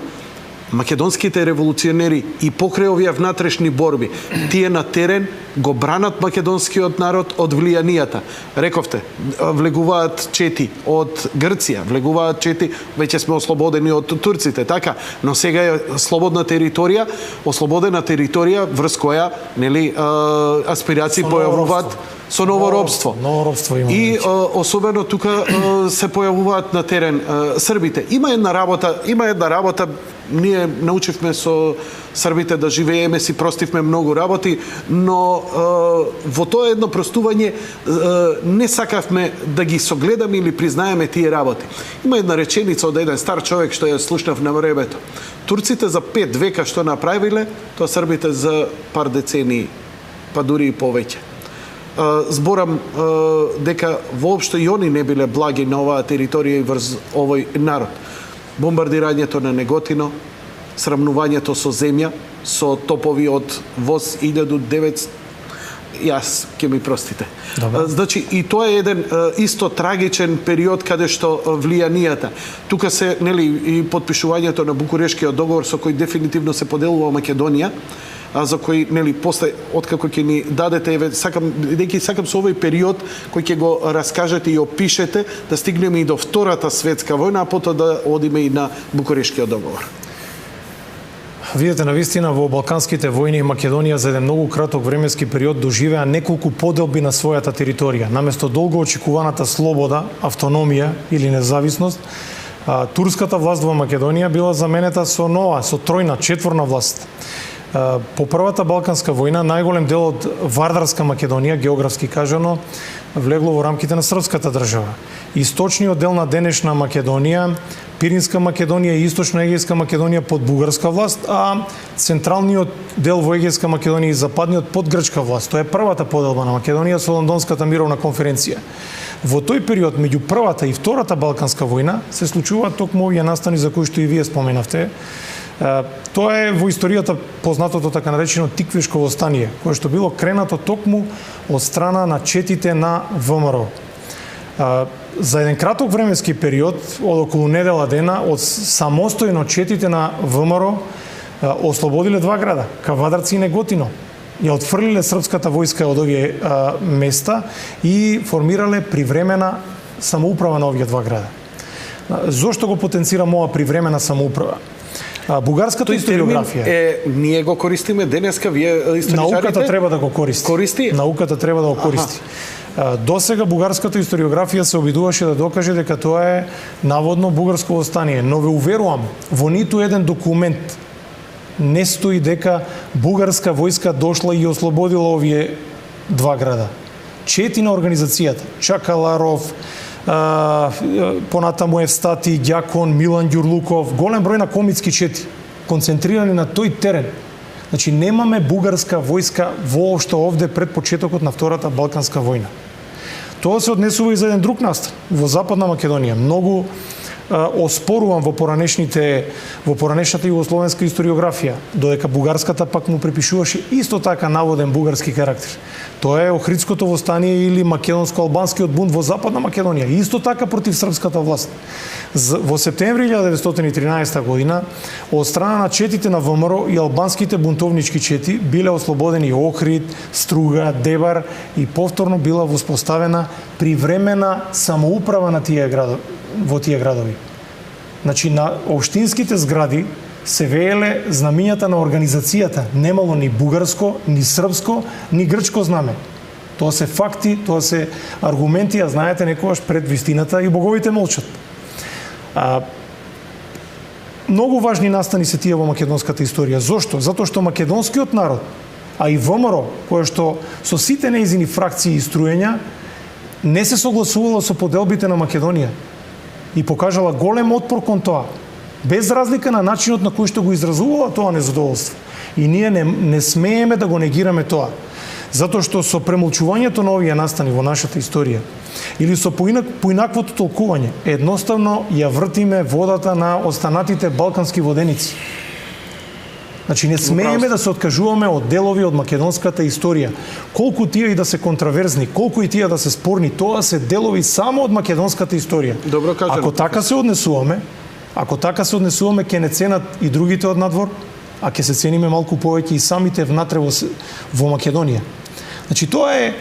македонските револуционери и покрај овие внатрешни борби, тие на терен го бранат македонскиот народ од влијанијата. Рековте, влегуваат чети од Грција, влегуваат чети, веќе сме ослободени од турците, така, но сега е слободна територија, ослободена територија врз која, нели, аспирации појавуваат со ново робство. Ново робство има. И особено тука се појавуваат на терен србите. Има една работа, ние научивме со србите да живееме, си простивме многу работи, но во тоа едно простување не сакавме да ги согледаме или признаеме тие работи. Има една реченица од еден стар човек што ја слушнав на времето. Турците за 5 века што направиле, тоа србите за пар децении, па дури и повеќе. Зборам дека воопшто и они не биле благи на оваа територија и врз овој народ. Бомбардирањето на Неготино, срамнувањето со земја, со топови од ВОЗ 1900, јас ќе ми простите. Добре. Значи, и тоа е еден исто трагичен период каде што влијанијата. Тука се, нели, и подпишувањето на Букурешкиот договор со кој дефинитивно се поделува Македонија, за кој, нели, после, откако ќе ни дадете, еве, сакам со овој период кој ќе го раскажете и опишете, да стигнеме и до Втората светска војна, а потоа да одиме и на Букурешкиот договор. Видете, навистина во Балканските војни Македонија за еден многу краток временски период доживеа неколку поделби на својата територија. Наместо долго очекуваната слобода, автономија или независност, турската власт во Македонија била заменета со нова, со тројна, четворна власт. По Првата Балканска војна најголем дел од Вардарска Македонија, географски кажано, влегло во рамките на српската држава. Источниот дел на денешна Македонија, Пиринска Македонија и Источна Егејска Македонија под бугарска власт, а централниот дел во Егејска Македонија и западниот под грчка власт. Тоа е првата поделба на Македонија со Лондонската мировна конференција. Во тој период меѓу Првата и Втората Балканска војна се случуваат токму овие настани за кои што и вие споменавте. Тоа е во историјата познатото така наречено Тиквишко востание, кое што било кренато токму од страна на четите на ВМРО. За еден краток временски период, од околу недела дена, од самостојно четите на ВМРО ослободиле два града, Кавадарци и Неготино. Ја отфрлиле српската војска од овие места и формирале привремена самоуправа на овие два града. Зошто го потенцирам ова привремена самоуправа? Бугарската историографија ние го користиме денеска, вие историчарите? Науката треба да го користи. Науката треба да го користи. Досега бугарската историографија се обидуваше да докаже дека тоа е наводно бугарско востание, но ве уверувам, во ниту еден документ не стои дека бугарска војска дошла и ослободила овие два града. Чети на организацијата, Чакаларов, понатаму Евстати, Ѓакон, Милан Ѓурлуков, голем број на комитски чети, концентрирани на тој терен. Значи, немаме бугарска војска воопшто овде пред почетокот на Втората Балканска војна. Тоа се однесува и за еден друг настан, во Западна Македонија. Многу оспорувам во поранешната југословенска историографија, додека бугарската пак му припишуваше исто така наводен бугарски карактер. Тоа е Охридското востание или македонско-албанскиот бунт во Западна Македонија, исто така против српската власт. Во септември 1913 година, од страна на четите на ВМРО и албанските бунтовнички чети биле ослободени Охрид, Струга, Дебар и повторно била воспоставена привремена самоуправа на во тие градови. Значи, на општинските згради се вееле знамињата на организацијата. Немало ни бугарско, ни српско, ни грчко знаме. Тоа се факти, тоа се аргументи, а знаете, некогаш пред вистината и боговите молчат. Многу важни настани се тие во македонската историја. Зошто? Затоа што македонскиот народ, а и ВМРО, кое што со сите неизини фракции и струења, не се согласувало со поделбите на Македонија и покажала голем отпор кон тоа, без разлика на начинот на кој што го изразувала тоа незадоволство. И ние не смееме да го негираме тоа, затоа што со премолчувањето на овие настани во нашата историја или со поинаквото толкување, едноставно ја вртиме водата на останатите балкански воденици. Значи, не смееме да се откажуваме од делови од македонската историја. Колку тие и да се контраверзни, колку и тие да се спорни, тоа се делови само од македонската историја. Добро кажано. Ако така се однесуваме, ќе не ценат и другите од надвор, а ќе се цениме малку повеќе и самите внатре во Македонија. Значи, тоа е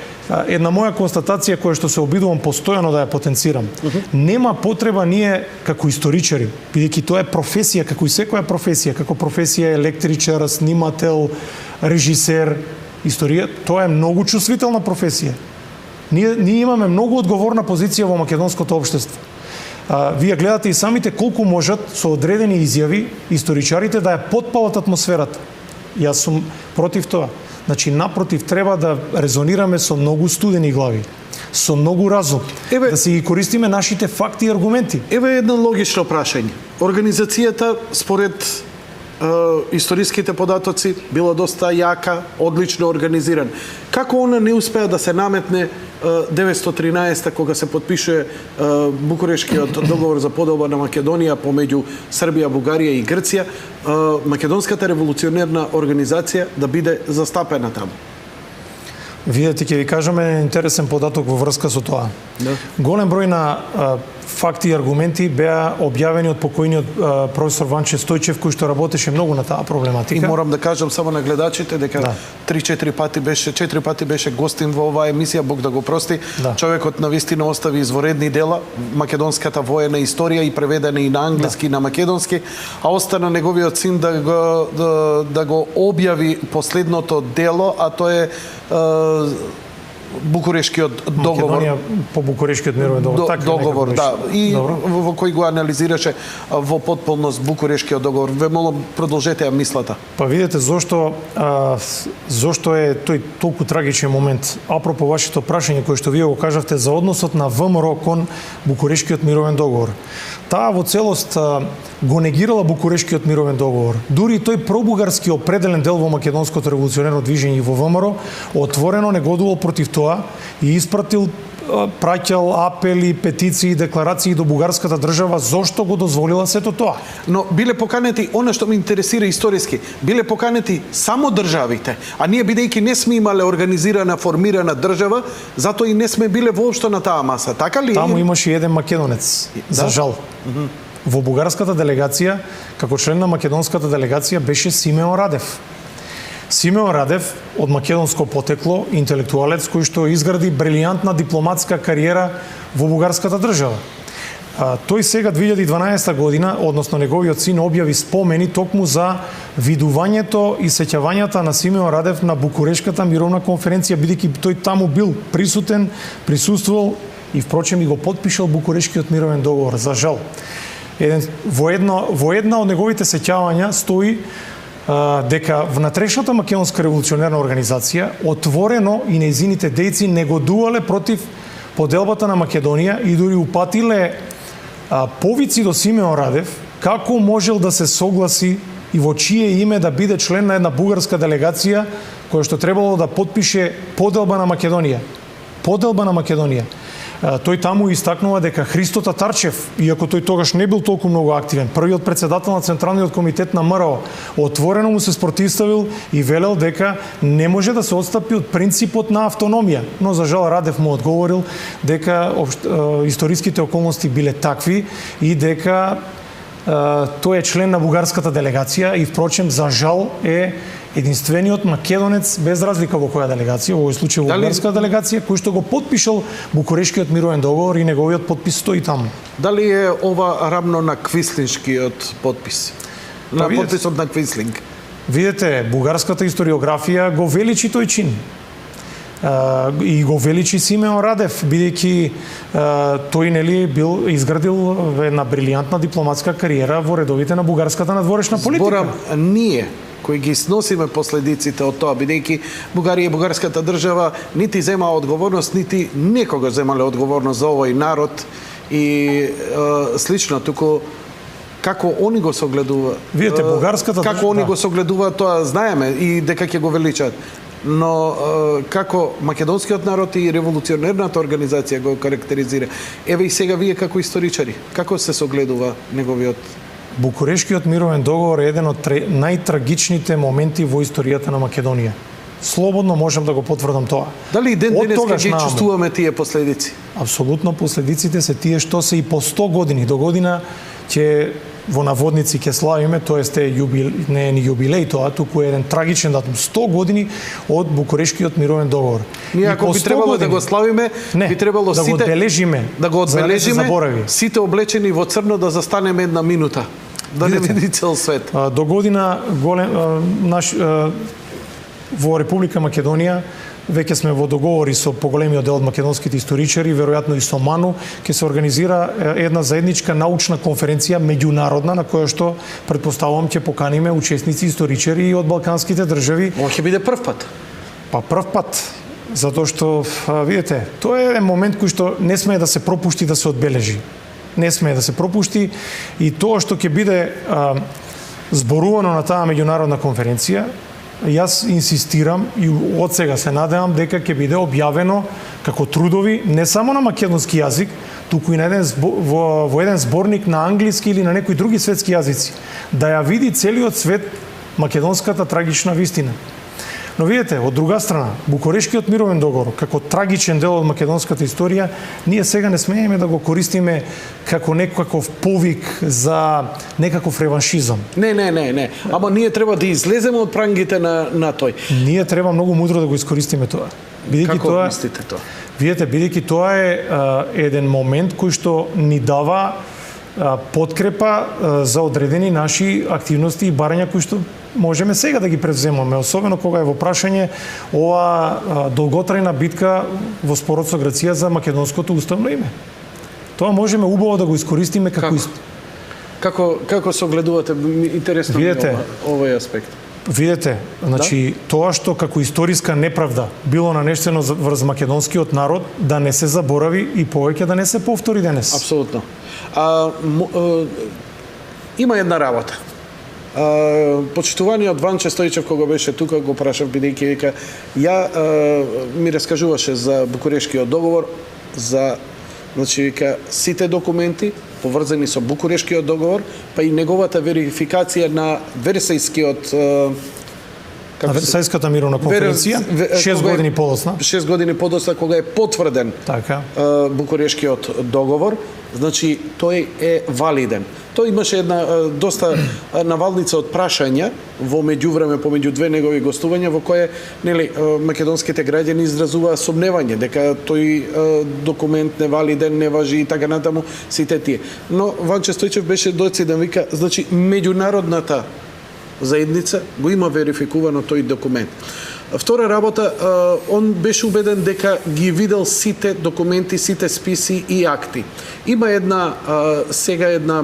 една моја констатација која што се обидувам постојано да ја потенцирам. Нема потреба ние како историчари, бидејќи тоа е професија, како и секоја професија, како професија електричар, снимател, режисер, историја, тоа е многу чувствителна професија. Ние имаме многу одговорна позиција во македонското општество. Вие гледате и самите колку можат со одредени изјави историчарите да ја потпалат атмосферата. Јас сум против тоа. Значи, напротив, треба да резонираме со многу студени глави, со многу разум, да си ги користиме нашите факти и аргументи. Еве едно логично прашање. Организацијата, според историските податоци, била доста јака, одлично организиран. Како она не успеа да се наметне 913 кога се подпишува Букурешкиот договор за поделба на Македонија помеѓу Србија, Бугарија и Грција, македонската револуционерна организација да биде застапена таму? Видете, ќе ви кажеме интересен податок во врска со тоа. Да. Голем број на факти и аргументи беа објавени од покојниот професор Ванче Стојчев, кој што работеше многу на таа проблематика. И морам да кажам само на гледачите дека 4 пати беше гостин во оваа емисија, Бог да го прости. Човекот навистина остави изворедни дела, македонската воена историја и преведена и на англиски и на македонски, а остана неговиот син да го објави последното дело, а тоа е Букурешкиот договор. Македонија по Букурешкиот мировен договор. Договор, да. И Добро. во кој го анализираше во потполност Букурешкиот договор. Ве молам, продолжете ја мислата. Па видете зошто е тој толку трагичен момент. Апропо вашето прашање кое што вие го кажавте за односот на ВМРО кон Букурешкиот мировен договор. Таа во целост го негирала Букурешкиот мировен договор. Дури тој пробугарски определен дел во македонското револуционерно движење и во ВМРО отворено негодувал против тоа и испратил праќал апели, петиции, декларации до бугарската држава зошто го дозволила сето тоа. Но биле поканети, она што ме интересира историски, биле поканети само државите, а ние бидејќи не сме имале организирана, формирана држава, затоа и не сме биле воопшто на таа маса, така ли? Таму имаше еден македонец, за жал. Во бугарската делегација, како член на македонската делегација, беше Симеон Радев. Симеон Радев, од македонско потекло, интелектуалец кој што изгради брилијантна дипломатска кариера во бугарската држава. Тој сега 2012 година, односно неговиот син објави спомени токму за видувањето и сеќавањата на Симеон Радев на Букурешката мировна конференција, бидејќи тој таму бил присутен, присуствувал и впрочем и го потпишал Букурешкиот мировен договор, за жал. Во една од неговите сеќавања стои дека внатрешната македонска револуционерна организација отворено и нејзините дејци негодувале против поделбата на Македонија и дури упатиле повици до Симеон Радев како можел да се согласи и во чие име да биде член на една бугарска делегација која што требало да потпише поделба на Македонија. Поделба на Македонија. Тој таму истакнува дека Христо Татарчев, иако тој тогаш не бил толку многу активен, првиот претседател на Централниот комитет на ВМРО, отворено му се спротивставил и велел дека не може да се отстапи од принципот на автономија. Но за жал Радев му одговорил дека историските околности биле такви и дека тој е член на бугарската делегација и впрочем за жал е единствениот македонец без разлика во која делегација, во овој случај во бугарска делегација, кој што го потпишал Букурешкиот мировен договор и неговиот потпис стои таму. Дали е ова рамно на Квислиншкиот потпис? На потписот на Квислинг? Видете, бугарската историографија го величи тој чин. И го величи Симеон Радев, бидејќи тој бил изградил една брилијантна дипломатска кариера во редовите на бугарската надворешна политика. Зборам ние кои ги сносиме последиците од тоа, бидејќи Бугарија и бугарската држава нити зема одговорност, нити некогаш земале одговорност за овој народ и слично, туку како они го согледува. Видите, бугарската држава, како они го согледува, тоа знаеме и дека ќе го величат. Но како македонскиот народ и револуционерната организација го карактеризира. Еве и сега вие како историчари, како се согледува неговиот? Букурешкиот мировен договор е еден од најтрагичните моменти во историјата на Македонија. Слободно можам да го потврдам тоа. Дали и ден денес ги чувствуваме тие последици? Апсолутно, последиците се тие што се и по 100 години. До година ќе во наводници ќе славиме, тоест не е ни јубилеј тоа, туку е еден трагичен датум, 100 години од Букурешкиот мировен договор. Ние ако би требало да го славиме, би требало да сите го одбележиме, сите облечени во црно да застанеме една минута, да не види цел свет. До година во Република Македонија веќе сме во договори со поголемиот дел од македонските историчари, веројатно и со МАНУ, ќе се организира една заедничка научна конференција меѓународна на која што претпоставувам ќе поканиме учесници историчари и од балканските држави. Ова ќе биде прв пат. Па прв пат, затоа што видите, тоа е еден момент кој што не смее да се пропушти да се одбележи. Не смее да се пропушти и тоа што ќе биде зборувано на таа меѓународна конференција, јас инсистирам и од сега се надевам дека ќе биде објавено како трудови не само на македонски јазик, туку и на во еден зборник на англиски или на некои други светски јазици, да ја види целиот свет македонската трагична вистина. Но видите, од друга страна, Букурешкиот мировен договор, како трагичен дел од македонската историја, ние сега не смееме да го користиме како некаков повик за некаков реваншизам. Не. Ама ние треба да излеземе од прангите на тој. Ние треба многу мудро да го искористиме тоа. Како мислите тоа? Видите, бидејќи тоа е еден момент кој што ни дава подкрепа за одредени наши активности и барања кои што можеме сега да ги превземаме, особено кога е во прашање ова долготрајна битка во спорот со Грција за македонското уставно име. Тоа можеме убаво да го искористиме Како согледувате, интересно ми е овој аспект? Видете, значи тоа што како историска неправда било нанесено врз македонскиот народ да не се заборави и повеќе да не се повтори денес. Апсолутно. Има една работа. Почитуваниот Ванче Стојчев кога беше тука го прашав бидејќи вика ми раскажуваше за Букурешкиот договор, за вика сите документи поврзани со Букурешкиот договор, па и неговата верификација на Версајскиот Версајската мировна конференција 6 години подоцна. 6 години подоцна кога е потврден Букурешкиот договор, значи тој е валиден. Тој имаше една доста навалница од прашања во меѓувреме помеѓу две негови гостувања во кое македонските граѓани изразуваа сомневање дека тој документ не валиден, не важи и така натаму сите тие. Но Ванче Стојчев беше доциден, вика, значи меѓународната заедница го има верификувано тој документ. Втора работа, он беше убеден дека ги видел сите документи, сите списи и акти. Има сега една,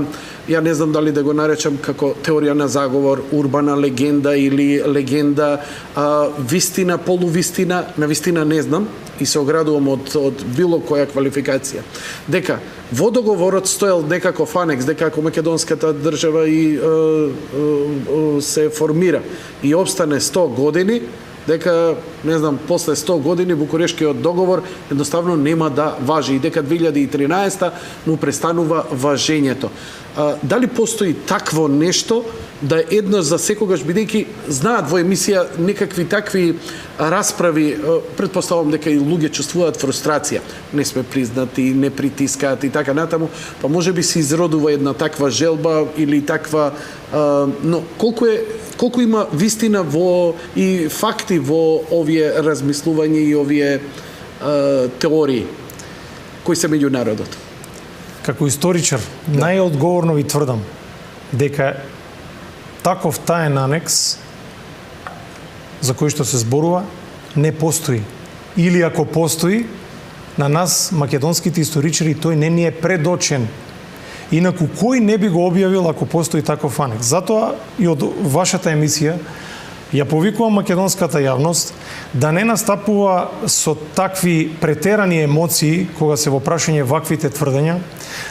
ја не знам дали да го наречам како теорија на заговор, урбана легенда или легенда, вистина, полувистина, на вистина не знам и се оградувам од било која квалификација. Дека во договорот стоел некаков анекс, дека ако македонската држава и се формира и обстане 100 години, дека, не знам, после 100 години Букурешкиот договор едноставно нема да важи и дека 2013 му престанува важењето. Дали постои такво нешто да еднаш за секогаш, бидејќи знаат во емисија некакви такви расправи, предпоставам дека и луѓе чувствуваат фрустрација, не сме признати, не притискаат и така натаму, па можеби се изродува една таква желба или таква, но колку има вистина и факти во овие размислувања и овие теории кои се меѓу народот? Како историчар, најодговорно ви тврдам дека таков таен анекс за кој што се зборува не постои. Или ако постои, на нас, македонските историчари, тој не ни е предочен. Инаку, кој не би го објавил ако постои таков анекс? Затоа и од вашата емисија ја повикувам македонската јавност да не настапува со такви претерани емоции кога се во прашање ваквите тврдења,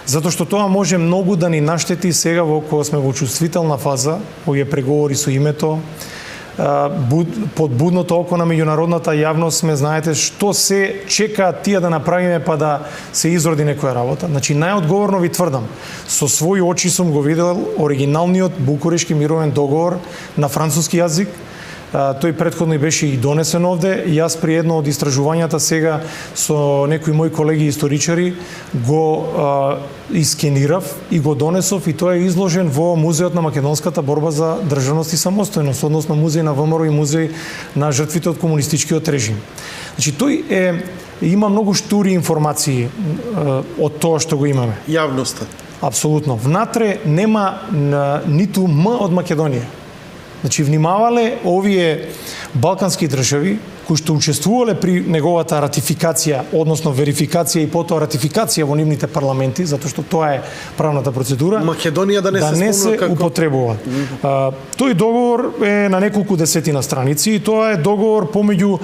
затоа што тоа може многу да ни наштети сега кога сме во чувствителна фаза, овие преговори со името, под будното око на меѓународната јавност сме, знаете, што се чекаат тие да направиме па да се изроди некоја работа. Значи, најодговорно ви тврдам, со своји очи сум го видел оригиналниот Букурешки мировен договор на француски јазик. Тој претходно и беше и донесен овде. Јас при едно од истражувањата сега со некои мои колеги историчари го искенирав и го донесов и тој е изложен во Музеот на македонската борба за државност и самостојност, односно музеј на ВМРО и музеј на жртвите од комунистичкиот режим. Значи тој има многу штури информации од тоа што го имаме. Јавноста. Апсолутно. Внатре нема ниту М од Македонија. Значи, внимавале овие балкански држави кои што учествувале при неговата ратификација, односно верификација и потоа ратификација во нивните парламенти, затоа што тоа е правната процедура, Македонија да не се употребува. Тој договор е на неколку десетина страници и тоа е договор помеѓу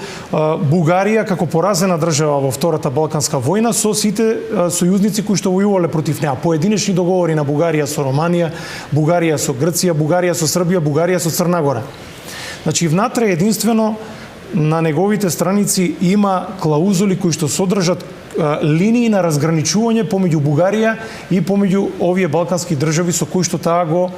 Бугарија како поразена држава во Втората балканска војна со сите сојузници кои што војувале против неа. Поединечни договори на Бугарија со Романија, Бугарија со Грција, Бугарија со Србија, Бугарија со Црна Гора. Значи, внатре единствено на неговите страници има клаузули кои што содржат линии на разграничување помеѓу Бугарија и помеѓу овие балкански држави со кои што таа го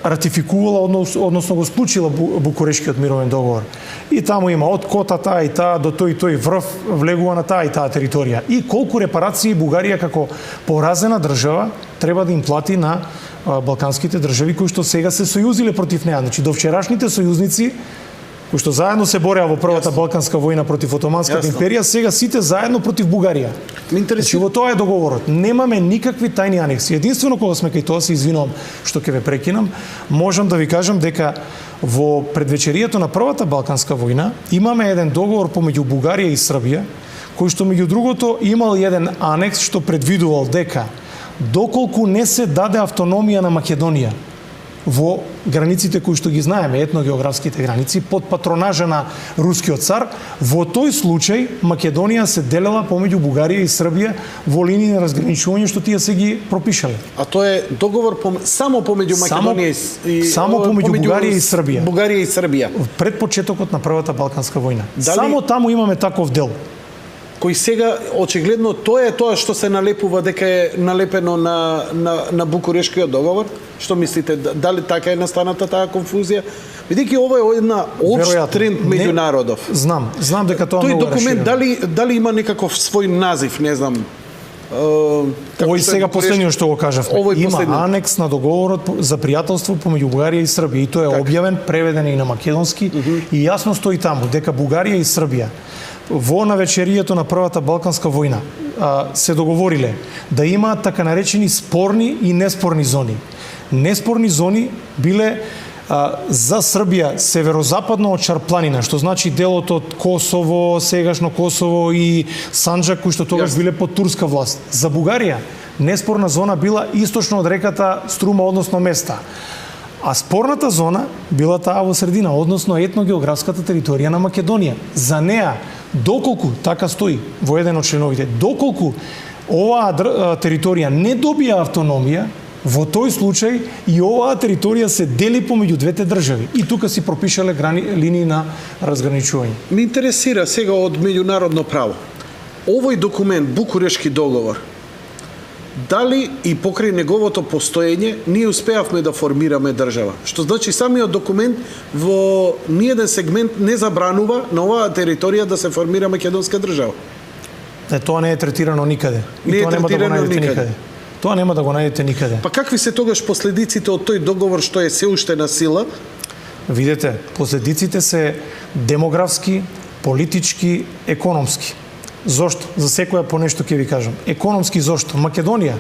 ратификувала, односно го склучила Букурешкиот мировен договор. И таму има од кота таа и таа до тој врв влегува на таа и таа територија. И колку репарации Бугарија како поразена држава треба да им плати на балканските држави кои што сега се сојузиле против неа. Значи, до вчерашните сојузници кои што заедно се бореа во првата Балканска војна против Отоманската империја, сега сите заедно против Бугарија. Значи во тоа е договорот. Немаме никакви тајни анекси. Единствено кога сме кај тоа, се извинувам што ќе ве прекинам, можам да ви кажам дека во предвечерието на првата Балканска војна имаме еден договор помеѓу Бугарија и Србија, кој што меѓу другото имал еден анекс што предвидувал дека доколку не се даде автономија на Македонија во границите кои што ги знаеме, етногеографските граници, под патронажа на рускиот цар, во тој случај Македонија се делела помеѓу Бугарија и Србија во линии на разграничување што тие се ги пропишале. А тоа е договор само помеѓу Македонија и само помеѓу Бугарија и Србија. Бугарија и Србија. Пред почетокот на првата Балканска војна. Само таму имаме таков дел. Кој сега очигледно тоа е тоа што се налепува дека е налепено на Букурешкиот договор. Што мислите, дали така е настаната таа конфузија? Бидејќи ова е една општ тренд меѓу народов. Знам дека тоа тој документ дали има некаков свој назив, не знам. Овој сега последниот што го кажавме. Има анекс на договорот за пријателство помеѓу Бугарија и Србија и тој е објавен, преведен и на македонски и јасно стои таму дека Бугарија и Србија во навечерието на првата Балканска војна се договориле да имаат така наречени спорни и неспорни зони. Неспорни зони биле за Србија северозападно од Шарпланина, што значи делот од Косово, сегашно Косово и Санџак, кои што тогаш биле под турска власт. За Бугарија неспорна зона била источно од реката Струма, односно Места. А спорната зона била таа во средина, односно етногеографската територија на Македонија. За неа, доколку, така стои во еден од членовите, доколку оваа територија не добија автономија, во тој случај и оваа територија се дели помеѓу двете држави. И тука си пропишале линии на разграничување. Ме интересира сега од меѓународно право. Овој документ, Букурешки договор, дали и покрај неговото постоење ние успеавме да формираме држава? Што значи самиот документ во ниеден сегмент не забранува на оваа територија да се формира македонска држава. Тоа не е третирано никаде. И тоа нема да го најдете никаде. Тоа нема да го најдете никаде. Па какви се тогаш последиците од тој договор што е се уште на сила? Видете, последиците се демографски, политички, економски. Зошто? За секоја по нешто ќе ви кажам. Економски зошто? Македонија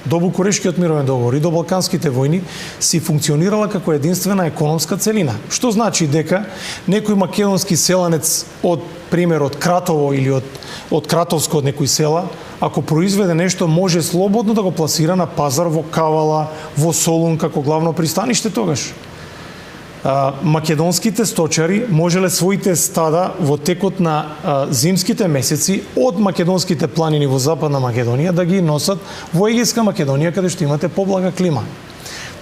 до Букурешкиот мировен договор и до Балканските војни си функционирала како единствена економска целина. Што значи дека некој македонски селанец од пример од Кратово или од Кратовско од некој села, ако произведе нешто, може слободно да го пласира на пазар во Кавала, во Солун како главно пристаниште тогаш. Македонските сточари можеле своите стада во текот на зимските месеци од македонските планини во Западна Македонија да ги носат во Егејска Македонија, каде што имате поблага клима.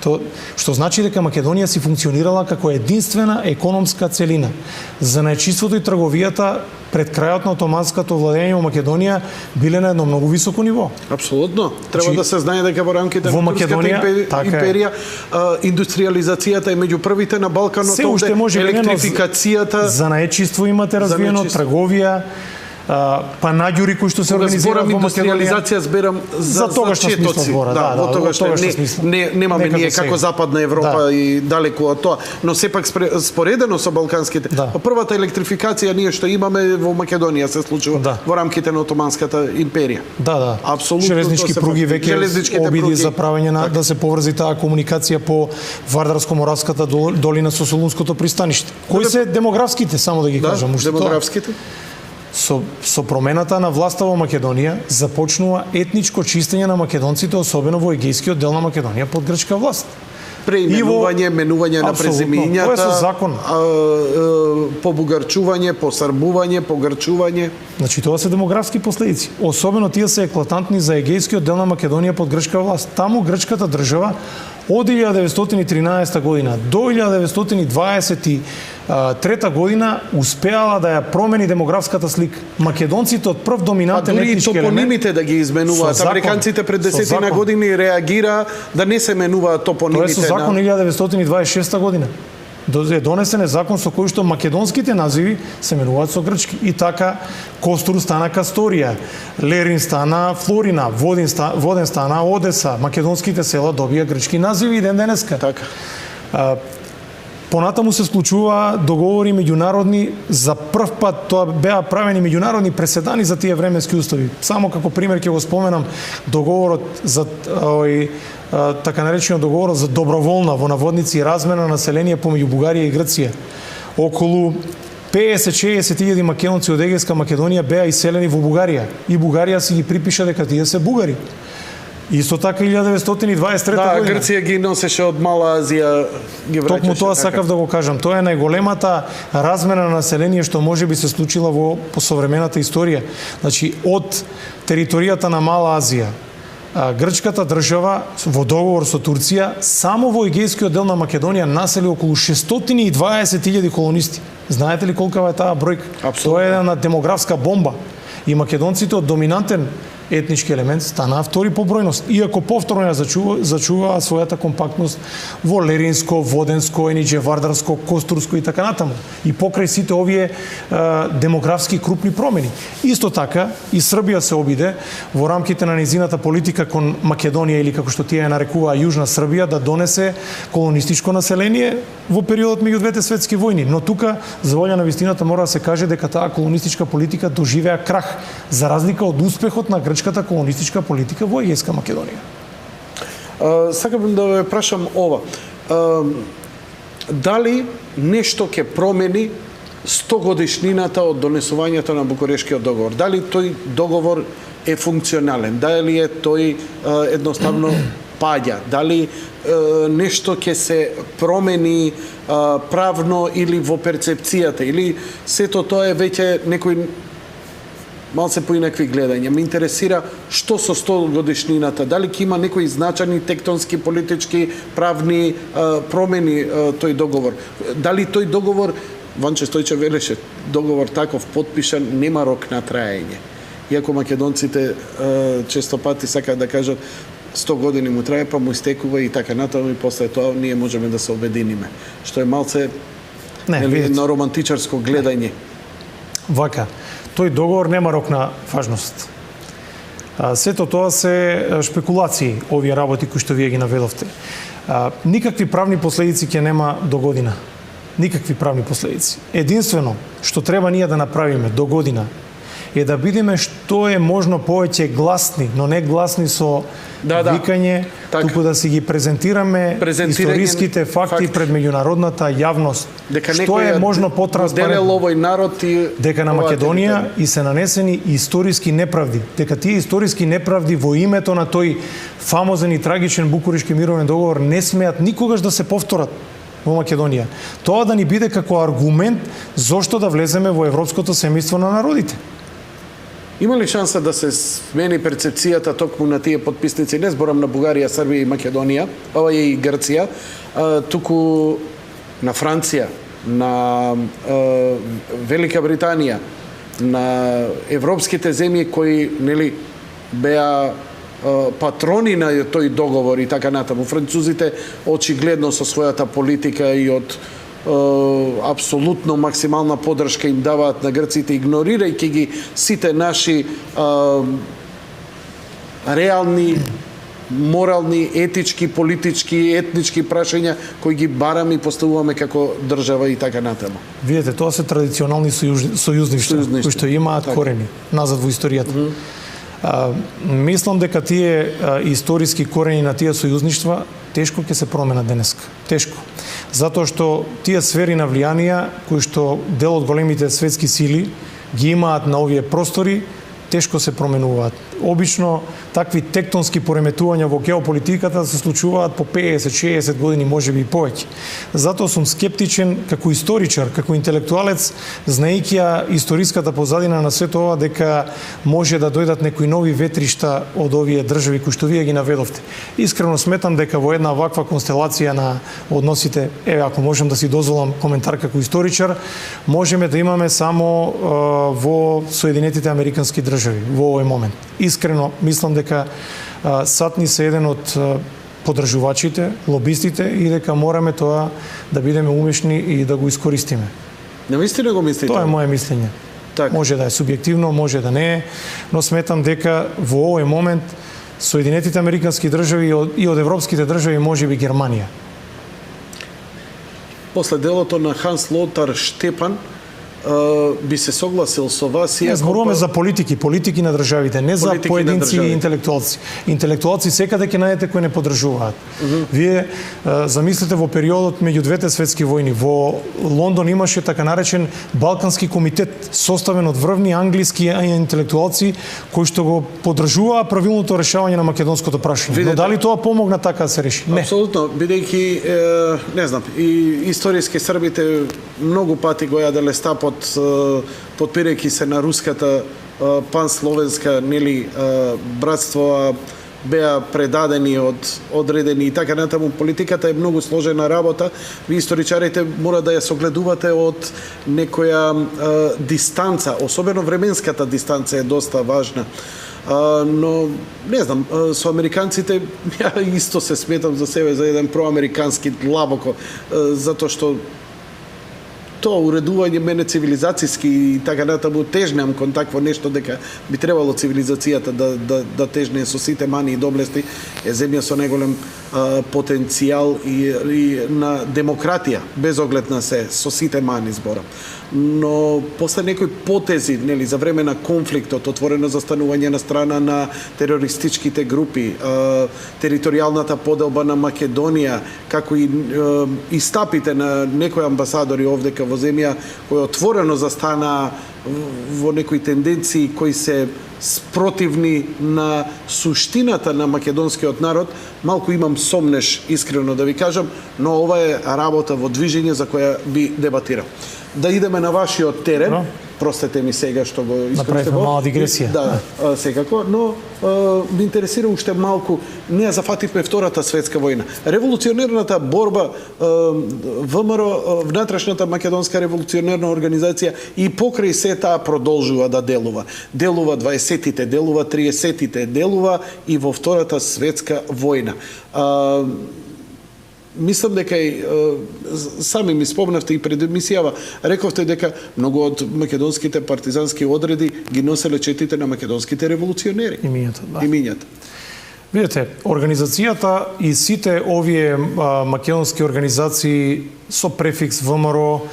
Што значи дека Македонија си функционирала како единствена економска целина. Занаетчиството и трговијата пред крајот на отоманското владење во Македонија биле на едно многу високо ниво. Апсолутно. Треба да се знае дека во рамките на Турската империја индустриализацијата е меѓу првите на Балканот, електрификацијата, занаетчиство имате развиено, трговија, панаѓури кои што се организираат во индустриализација, зберам за четоци. Во тогаш немаме ние како Западна Европа и далеку од тоа, но сепак споредено со балканските. Првата електрификација ние што имаме во Македонија се случува во рамките на Отоманската империја. Апсолутно. Железнички пруги веќе обиди за правење да се поврзи таа комуникација по Вардарско-Моравската долина со Солунското пристаниште. Кои се демографските, само да ги кажам, демографските? Со промената на власта во Македонија започнува етничко чистење на македонците, особено во егејскиот дел на Македонија под грчка власт. Преименување, менување на презимињата, тоа е со закон. Побугарчување, посрбување, погрчување. Значи тоа се демографски последици. Особено тие се еклатантни за егејскиот дел на Македонија под грчка власт. Таму грчката држава од 1913 година до 1923 година успеала да ја промени демографската слика. Македонците од прв доминантен етнички елемент. Топонимите да ги изменуваат. Американците пред 10 години реагира да не се менуваат топонимите. Тоа е со закон 1926 година. Е донесен закон со кој што македонските називи се менуваат со грчки. И така Костур стана Касторија, Лерин стана Флорина, Воден стана Одеса. Македонските села добија грчки називи и ден денеска. Така. Понатаму се склучува договори меѓународни, за прв пат тоа беа правени меѓународни преседани за тие временски устави. Само како пример ќе го споменам договорот за така наречениот договорот за доброволна во наводници размена на население помеѓу Бугарија и Грција. Околу 50-60 македонци од Егејска Македонија беа иселени во Бугарија и Бугарија си ги припиша дека тие се бугари. Исто така 1923 година. Грција ги носеше од Мала Азија, ги враќаше. Токму тоа сакав да го кажам. Тоа е најголемата размена на население што може би се случила во посовремената историја. Значи, од територијата на Мала Азија, грчката држава во договор со Турција само во Егејскиот дел на Македонија насели околу 620.000 колонисти. Знаете ли колкава е таа бројка? Тоа е една демографска бомба. И македонците од доминантен етнички елемент станаа втори по бројност, иако повторно ја зачуваа својата компактност во Леринско, Воденско, Енидже, Вардарско, Костурско и така натаму. И покрај сите овие демографски крупни промени. Исто така и Србија се обиде во рамките на низината политика кон Македонија или како што тие ја нарекуваа Јужна Србија да донесе колонистичко население во периодот меѓу двете светски војни. Но тука, за волја на вистината, мора да се каже дека таа колонистичка политика доживеа крах, за разлика од успехот на грчката колонистичка политика во Егејска Македонија. Сакам да ве прашам ова. Дали нешто ќе промени 100 годишнината од донесувањето на Букурешкиот договор? Дали тој договор е функционален? Дали е тој едноставно паѓа? Дали нешто ќе се промени правно или во перцепцијата? Или сето тоа е веќе некој малце поинакви гледања? Ме интересира што со 100 годишнината, дали ќе има некои значајни тектонски, политички, правни промени тој договор? Дали тој договор, Ванче Стојчев велеше, договор таков подпишан нема рок на траење. Иако македонците често пати сакаат да кажат 100 години му трае, па му истекува и така натаму, и после тоа ние можеме да се обединиме. Што е малце на романтичарско гледање. Вака, тој договор нема рок на важност. Сето тоа се шпекулации, овие работи кои што вие ги наведовте. Никакви правни последици ќе нема до година. Никакви правни последици. Единствено што треба ние да направиме до година е да бидеме што е можно повеќе гласни, но не гласни со викање, туку да си ги презентираме историските факти пред меѓународната јавност. Што е можно потранспарентно, дека на Македонија и се нанесени историски неправди, дека тие историски неправди во името на тој фамозен и трагичен Букурешки мировен договор не смеат никогаш да се повторат во Македонија. Тоа да ни биде како аргумент зошто да влеземе во европското семејство на народите. Има ли шанса да се смени перцепцијата токму на тие подписници? Не зборам на Бугарија, Србија и Македонија, ова и Грција, туку на Франција, на Велика Британија, на европските земји кои нели беа патрони на тој договор и така натаму. Французите очигледно со својата политика и од апсолутно максимална поддршка им даваат на грците, игнорирајќи ги сите наши реални, морални, етички, политички, етнички прашања кои ги бараме и поставуваме како држава и така натаму. Видете, тоа се традиционални сојузништва кои што имаат корени назад во историјата. Мислам дека тие историски корени на тие сојузништва тешко ќе се променат денеска. Тешко. Затоа што тие сфери на влијанија кои што дел од големите светски сили ги имаат на овие простори, тешко се променуваат. Обично такви тектонски пореметувања во геополитиката се случуваат по 50-60 години, можеби и повеќе. Затоа сум скептичен како историчар, како интелектуалец, знаејќи ја историската позадина на сето ова, дека може да дојдат некои нови ветришта од овие држави кои што вие ги наведовте. Искрено сметам дека во една ваква констелација на односите, ако можем да си дозволам коментар како историчар, можеме да имаме само во Соединетите Американски држави во овој момент. Искрено мислам дека САД ни се еден од поддржувачите, лобистите и дека мораме тоа да бидеме умешни и да го искористиме. Навистина го мислите? Тоа е моје мислење. Так. Може да е субјективно, може да не е, но сметам дека во овој момент Соединетите Американски држави и од европските држави може би Германија. после делото на Ханс Лотар Штепан, би се согласил со вас. Не зборуваме за политики на државите, не за поединци и интелектуалци. Интелектуалци секаде ќе најдете кои не поддржуваат. Вие замислите во периодот меѓу двете светски војни, во Лондон имаше така наречен Балкански комитет, составен од врвни англиски интелектуалци кои што го поддржуваа правилното решавање на македонското прашање. Но дали тоа помогна така да се реши? Не. Апсолутно, бидејќи не знам, и историски србите многу пати го јаделе стапот подпирајќи се на руската пансловенска братство, беа предадени од одредени и така натаму. Политиката е многу сложена работа. Ви историчарите мора да ја согледувате од некоја дистанца, особено временската дистанца е доста важна. Но не знам, со американците ја исто се сметам за себе за еден проамерикански длабоко, затоа што тоа уредување мене цивилизацијски и така натаму тежнам кон такво нешто, дека би требало цивилизацијата да тежне со сите мани и доблести. Е земја со најголем потенцијал и на демократија, без оглед на се, со сите мани збора. Но после некои потези, нели, за време на конфликтот, отворено застанување на страна на терористичките групи, територијалната поделба на Македонија, како и стапите на некои амбасадори овдека во земја, кои отворено застана во некои тенденции кои се спротивни на суштината на македонскиот народ, малку имам сомнеш, искрено да ви кажам, но ова е работа во движење за која би дебатирам. Да идеме на вашиот терен, простете ми сега што го искористив. Направивме мала дигресија. Да, секако, но ме интересира уште малку, ние зафативме Втората светска војна. Револуционерната борба, ВМРО, внатрешната македонска револуционерна организација и покрај се таа продолжува да делува. Делува 20-тите, делува 30-тите, делува и во Втората светска војна. Мислам дека и сами ми спомнавте и пред емисијава, рековте дека многу од македонските партизански одреди ги носеле четите на македонските револуционери. Имињата, да. Имињата. Видете, организацијата и сите овие македонски организации со префикс ВМРО,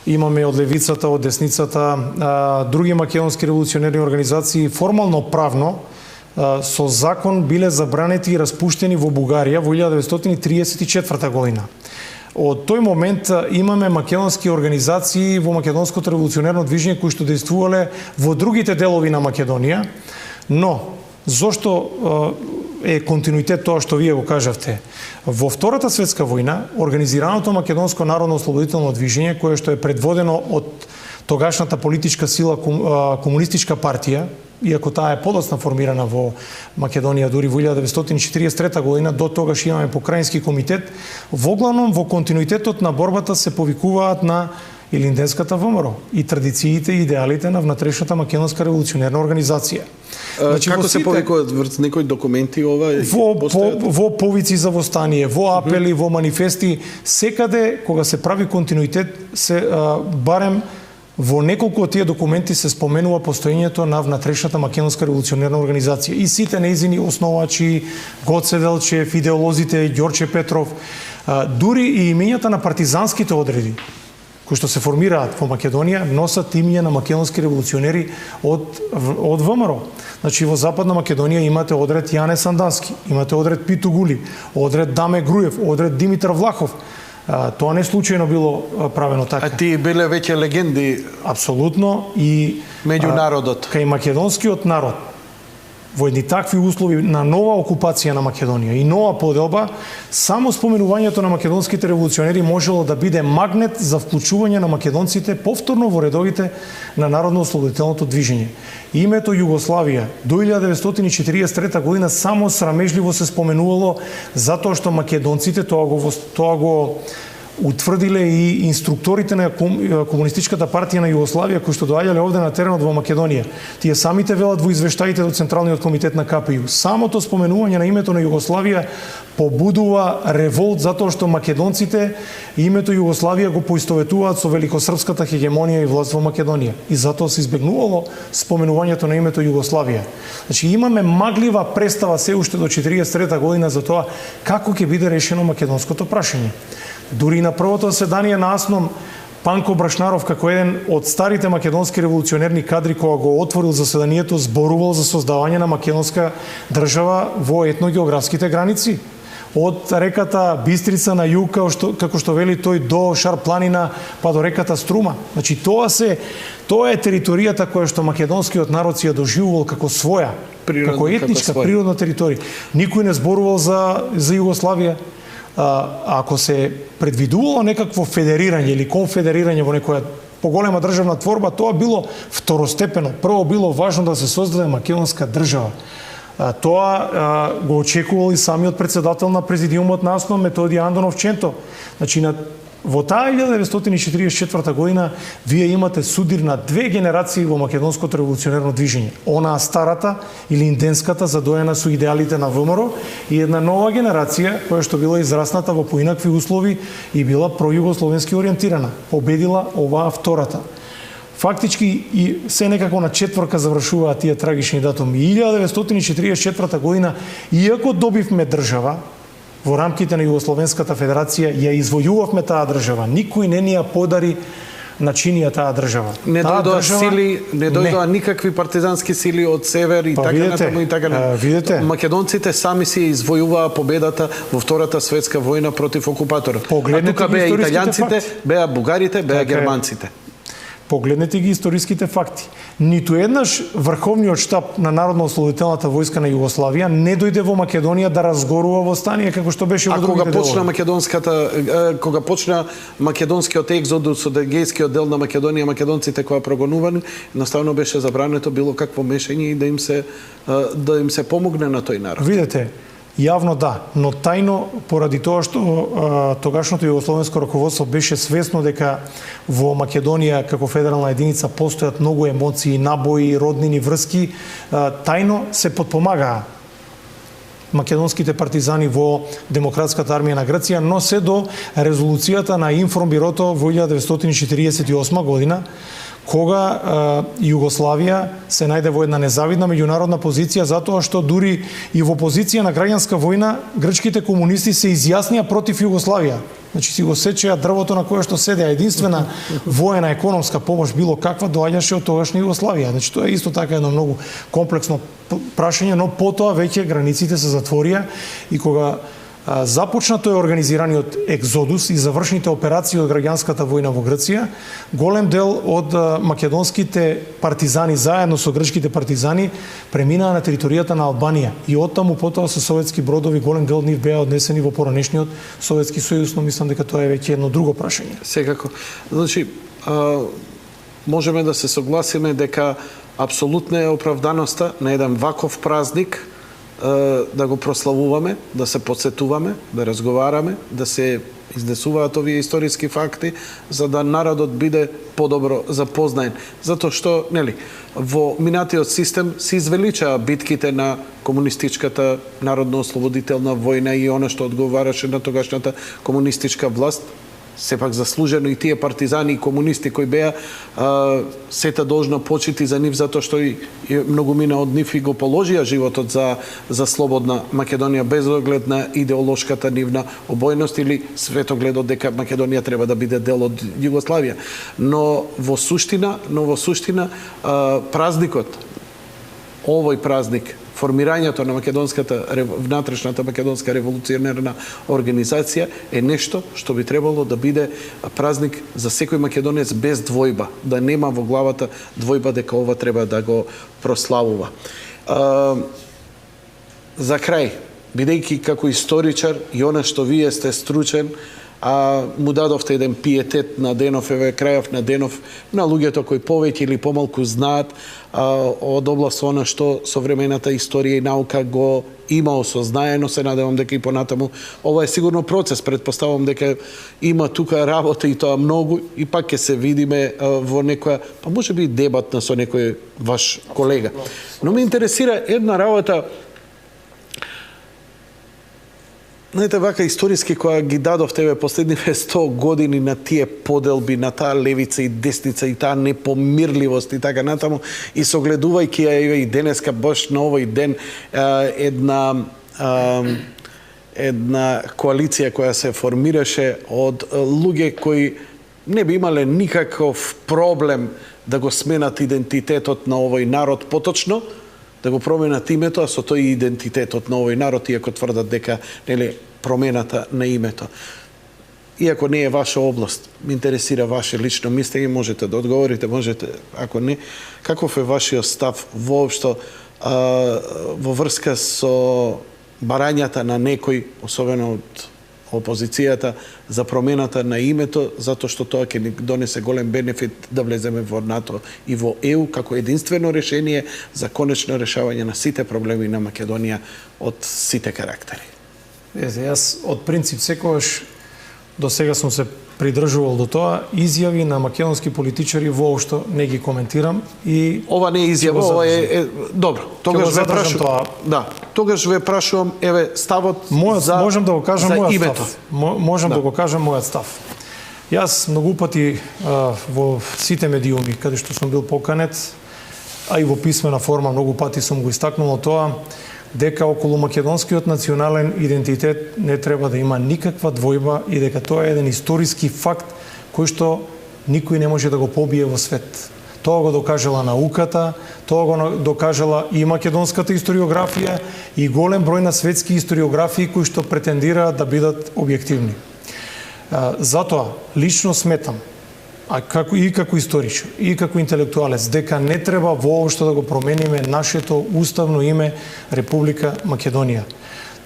имаме од левицата, од десницата, други македонски револуционерни организации, формално правно, со закон биле забранети и распуштени во Бугарија во 1934 година. Од тој момент имаме македонски организации во македонското револуционерно движење кои што действувале во другите делови на Македонија, но зошто е континуитет тоа што вие го кажавте? Во Втората светска војна, организираното македонско народно ослободително движење, кое што е предводено од тогашната политичка сила Комунистичка партија, иако таа е подоцна формирана во Македонија дури во 1943 година, до тогаш имаме покрајински комитет, воглавном во континуитетот на борбата се повикуваат на Илинденската ВМРО и традициите и идеалите на внатрешната македонска револуционерна организација. Значи, како се повикуваат врз некои документи ова? Во повици за востание, во апели, во манифести, секаде кога се прави континуитет се барем во неколку од тие документи се споменува постоењето на внатрешната македонска револуционерна организација и сите нејзини основачи, Гоце Делчев, идеолозите, Ѓорче Петров, дури и имињата на партизанските одреди кои што се формираат во Македонија носат имиња на македонски револуционери од ВМРО. Значи во Западна Македонија имате одред Јане Сандански, имате одред Питу Гули, одред Даме Груев, одред Димитар Влахов. Тоа не случајно било правено така. А тие биле веќе легенди апсолутно и меѓу народот. Кај македонскиот народ во едни такви услови на нова окупација на Македонија и нова поделба, само споменувањето на македонските револуционери можело да биде магнет за вклучување на македонците повторно во редовите на народно-ослободителното движење. Името Југославија до 1943 година само срамежливо се споменувало затоа што македонците тоа го утврдиле и инструкторите на Комунистичката партија на Југославија кои што доаѓале овде на теренот во Македонија. Тие самите велат во извештаите до Централниот комитет на КПИУ. Самото споменување на името на Југославија побудува револт затоа што македонците името Југославија го поистоветуваат со великосрпската хегемонија и власт во Македонија. И затоа се избегнувало споменувањето на името Југославија. Значи имаме маглива представа се уште до 1943 година за тоа како ќе биде решено македонското прашање. Дури на првото заседание на АСНОМ Панко Брашнаров, како еден од старите македонски револуционерни кадри, кога го отворил заседанието, зборувал за создавање на македонска држава во етногеографските граници. Од реката Бистрица на југ, како што вели тој, до Шар планина, па до реката Струма. Значи, тоа е територијата која што македонскиот народ си ја доживувал како своја, како етничка, природна територија. Никој не зборувал за Југославија. Ако се предвидувало некакво федерирање или конфедерирање во некоја поголема државна творба, тоа било второстепено. Прво било важно да се создаде македонска држава. Тоа го очекувал и самиот председател на президиумот на АСНО Методија Андонов Ченто. Значи, во таа 1944 година вие имате судир на две генерации во македонското револуционерно движење. Онаа старата или инденската, задоена со идеалите на ВМРО, и една нова генерација која што била израсната во поинакви услови и била пројугословенски ориентирана. Победила оваа втората. Фактички и се некако на четворка завршуваат тие трагични датуми. 1944 година, иако добивме држава, во рамките на Југословенската федерација ја извојувавме таа држава. Никој не ни ја подари на чинија таа држава. Не дојдоа сили, не дојдоа никакви партизански сили од север и така натаму и така натаму. Видете, македонците сами си извојуваа победата во Втората светска војна против окупаторот. А тука беа италијанците, беа бугарите, беа германците. Погледнете ги историските факти. Ниту еднаш Врховниот штаб на Народно-ослободителната војска на Југославија не дојде во Македонија да разгорува востание како што беше во другите делови. Кога почна македонскиот екзодус од егејскиот дел на Македонија, македонците кои прогонувани, едноставно беше забрането било какво мешање и да им се помогне на тој народ. Видете, јавно да, но тајно поради тоа што тогашното југословенско раководство беше свесно дека во Македонија како федерална единица постојат многу емоции, набои, роднини врски, тајно се подпомагаа македонските партизани во Демократската армија на Грција, но се до резолуцијата на Информбирото во 1948 година, кога Југославија се најде во една незавидна меѓународна позиција затоа што дури и во позиција на граѓанска војна грчките комунисти се изјаснија против Југославија. Значи си го сечеа дрвото на кое што седеа. Единствена воена економска помош било каква доаѓаше од тогашна Југославија. Значи тоа е исто така едно многу комплексно прашање, но потоа веќе границите се затворија и кога започна тој организираниот екзодус и завршните операции од граѓанската војна во Грција, голем дел од македонските партизани заедно со грчките партизани преминаа на територијата на Албанија и оттаму потоа со советски бродови голем дел нив беа однесени во поранешниот Советски сојуз, но мислам дека тоа е веќе едно друго прашање. Секако. Значи, можеме да се согласиме дека апсолутна е оправданоста на еден ваков празник да го прославуваме, да се подсетуваме, да разговараме, да се изнесуваат овие историски факти, за да народот биде подобро запознаен. Затоа што, нели, во минатиот систем се извеличаа битките на комунистичката народно-ослободителна војна и она што одговараше на тогашната комунистичка власт. Сепак заслужено и тие партизани и комунисти кои беа сета должна почити за нив затоа што и многумина од нив и го положија животот за слободна Македонија без оглед на идеолошката нивна обојност или светогледот дека Македонија треба да биде дел од Југославија. Но во суштина празникот, овој празник, формирањето на внатрешната македонска револуционерна организација е нешто што би требало да биде празник за секој македонец без двојба, да нема во главата двојба дека ова треба да го прославува. За крај, бидејќи како историчар и она што вие сте стручен, му дадовте еден пиетет на денов, крајов на денов, на луѓето кои повеќе или помалку знаат од област она што современата историја и наука го има осознаено. Се надевам дека и понатаму ова е сигурно процес, предпоставувам дека има тука работа и тоа многу и пак ќе се видиме во некоја, па можеби дебатна со некој ваш колега. Но ме интересира една работа. Знаете, вака историски која ги дадовте последниве 100 години на тие поделби, на таа левица и десница и таа непомирливост и така натаму, и согледувајќи ја и денеска баш на овој ден една коалиција која се формираше од луѓе кои не би имале никаков проблем да го сменат идентитетот на овој народ поточно, да го променат името, а со тој идентитетот на овој народ, иако тврдат дека нели промената на името. Иако не е ваша област, ме интересира ваше лично мислење, можете да одговорите, можете, ако не, каков е вашиот став воопшто во врска со барањата на некој, особено од опозицијата, за промената на името, затоа што тоа ќе ни донесе голем бенефит да влеземе во НАТО и во ЕУ како единствено решение за конечно решавање на сите проблеми на Македонија од сите карактери. Јас од принцип секогаш до сега сум се придржувал до тоа, изјави на македонски политичари воопшто не ги коментирам и ова не е изјава, ова е добро. Тогаш ве прашувам тоа. Да, тогаш ве прашувам еве ставот за можам да го кажам мојот името. став. Можам да го кажам мојот став. Јас многу пати во сите медиуми каде што сум бил поканет, а и во писмена форма многу пати сум го истакнувал тоа, дека околу македонскиот национален идентитет не треба да има никаква двојба и дека тоа е еден историски факт кој што никој не може да го побие во свет. Тоа го докажала науката, тоа го докажала и македонската историографија и голем број на светски историографии кои што претендираат да бидат објективни. Затоа, лично сметам, како историчар, и како интелектуалец, дека не треба воопшто да го промениме нашето уставно име Република Македонија.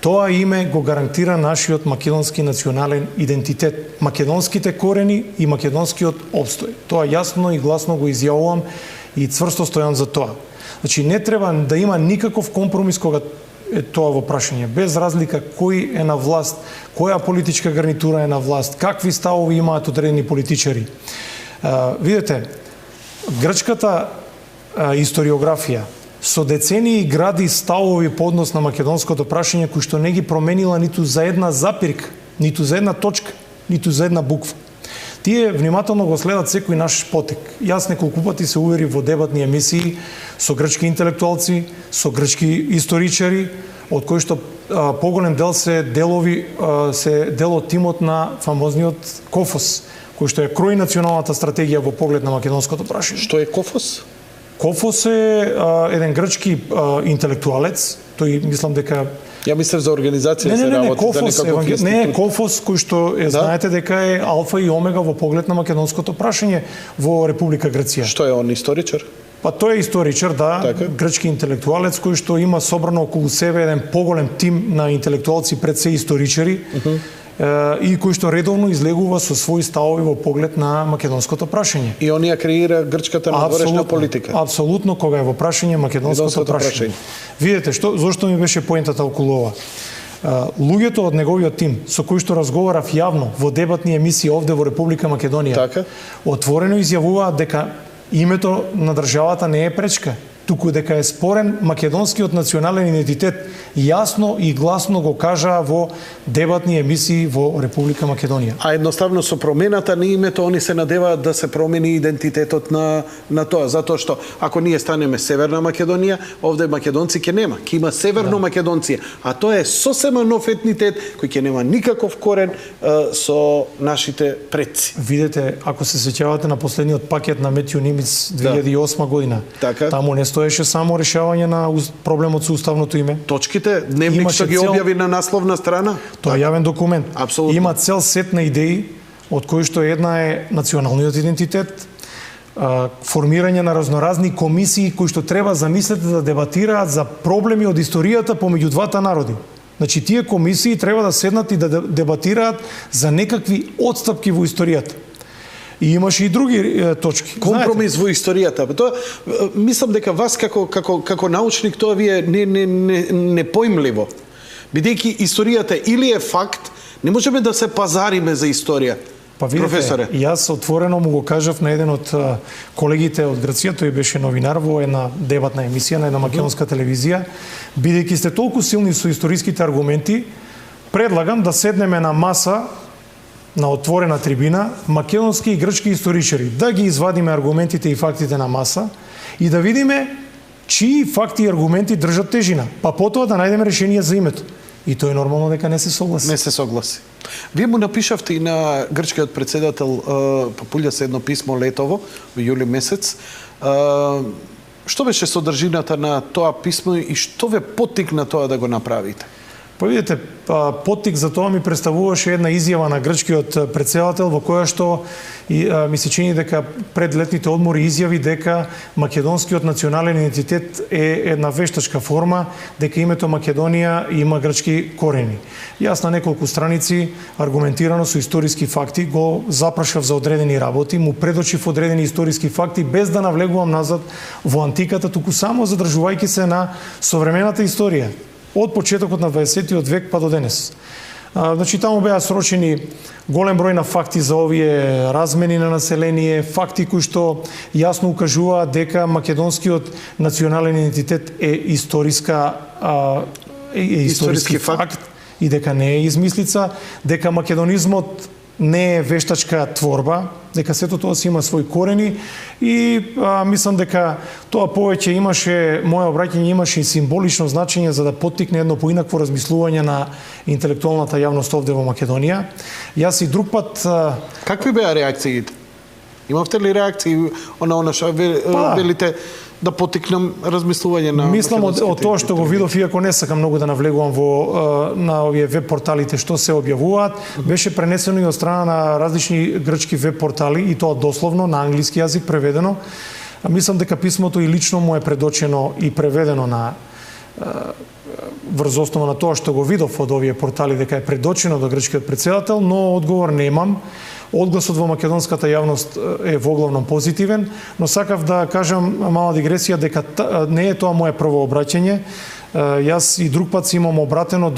Тоа име го гарантира нашиот македонски национален идентитет, македонските корени и македонскиот опстој. Тоа јасно и гласно го изјавувам и цврсто стојам за тоа. Значи, не треба да има никаков компромис кога е тоа во прашање, без разлика кој е на власт, која политичка гарнитура е на власт, какви ставови имаат одредени политичари. Видете, грчката историографија со децении гради ставови по однос на македонското прашање кои што не ги променила ниту за една запирка, ниту за една точка, ниту за една буква. Тие внимателно го следат секој наш потек. Јас неколку пати се уверив во дебатни емисии со грчки интелектуалци, со грчки историчари, од кои што поголем дел се дел од тимот на фамозниот Кофос, кој што е крои националната стратегија во поглед на македонското прашање. Што е Кофос? Кофос е еден грчки интелектуалец, тој мислам дека Ја мислев за организација се работи, Кофос, за некаков институт. Не, Кофос кој што знаете дека е алфа и омега во поглед на македонското прашање во Република Грција. Што е он, историчар? Па тој е историчар, да, така, грчки интелектуалец кој што има собрано околу себе еден поголем тим на интелектуалци, пред се историчари, и кој што редовно излегува со своји ставови во поглед на македонското прашање. И он ја креира грчката надворешна политика. Апсолутно, кога е во прашање македонското прашање. Видете, зошто ми беше поентата околу ова. Луѓето од неговиот тим, со кои што разговарав јавно во дебатни емисии овде во Република Македонија, така, отворено изјавуваат дека името на државата не е пречка, туку дека е спорен македонскиот национален идентитет. Јасно и гласно го кажаа во дебатни емисии во Република Македонија. А едноставно со промената на името они се надеваат да се промени идентитетот на тоа, затоа што ако ние станеме Северна Македонија, овде македонци ќе нема, ќе има Северно Македонција, а тоа е сосема нов етнитет кој ќе нема никаков корен со нашите предци. Видете, ако се сеќавате на последниот пакет на Метју Нимиц 2008 година, така, таму не стоеше само решавање на проблемот со уставното име. Точките, дневник што ги објави на насловна страна. Тоа е јавен документ. Апсолутно. Има цел сет на идеи, од кои што една е националниот идентитет, формирање на разноразни комисии кои што треба, замислете, да дебатираат за проблеми од историјата помеѓу двата народи. Значи, тие комисии треба да седнат и да дебатираат за некакви отстапки во историјата. И имаше и други точки. Компромис во историјата. Тоа мислам дека вас како научник тоа ви е непоимливо. Бидејќи историјата или е факт, не можеме да се пазариме за историја. Па видите, професоре, јас отворено му го кажав на еден од колегите од Грција, тој беше новинар во една дебатна емисија на една македонска телевизија, бидејќи сте толку силни со историските аргументи, предлагам да седнеме на маса на отворена трибина, македонски и грчки историчари, да ги извадиме аргументите и фактите на маса и да видиме чии факти и аргументи држат тежина, па потоа да најдеме решение за името. И тој нормално дека не се согласи. Не се согласи. Вие му напишавте и на грчкиот председател Папулјас едно писмо летово, во јули месец. Што беше содржината на тоа писмо и што ве поттикна тоа да го направите? Па видите, поттик за тоа ми представуваше една изјава на грчкиот претседател во која што ми се чини дека пред летните одмори изјави дека македонскиот национален идентитет е една вештачка форма, дека името Македонија има грчки корени. Јас на неколку страници, аргументирано со историски факти, го запрашав за одредени работи, му предочив одредени историски факти, без да навлегувам назад во антиката, туку само задржувајќи се на современата историја. Од почетокот на 20 век па до денес. Значи, таму беа срочени голем број на факти за овие размени на население, факти кои што јасно укажуваат дека македонскиот национален идентитет е историски факт и дека не е измислица, дека македонизмот не е вештачка творба, дека сето тоа си има своји корени и мислам дека тоа повеќе имаше, моје обраќање имаше и символично значење за да поттикне едно поинакво размислување на интелектуалната јавност овде во Македонија. Јас и друг пат... Какви беа реакциите? Имавте ли реакции на што велите да поттикнам размислување на... Мислам од тоа што го видов, иако не сакам многу да навлегувам на овие веб порталите што се објавуваат, беше пренесено и од страна на различни грчки веб портали, и тоа дословно на англиски јазик преведено. Мислам дека писмото и лично му е предочено и преведено на врз основа на тоа што го видов од овие портали дека е предочено до грчкиот претседател, но одговор немам. Одгласот во македонската јавност е воглавно позитивен, но сакав да кажам мала дигресија дека не е тоа моје прво обраќање. Јас и друг пат си имам обратено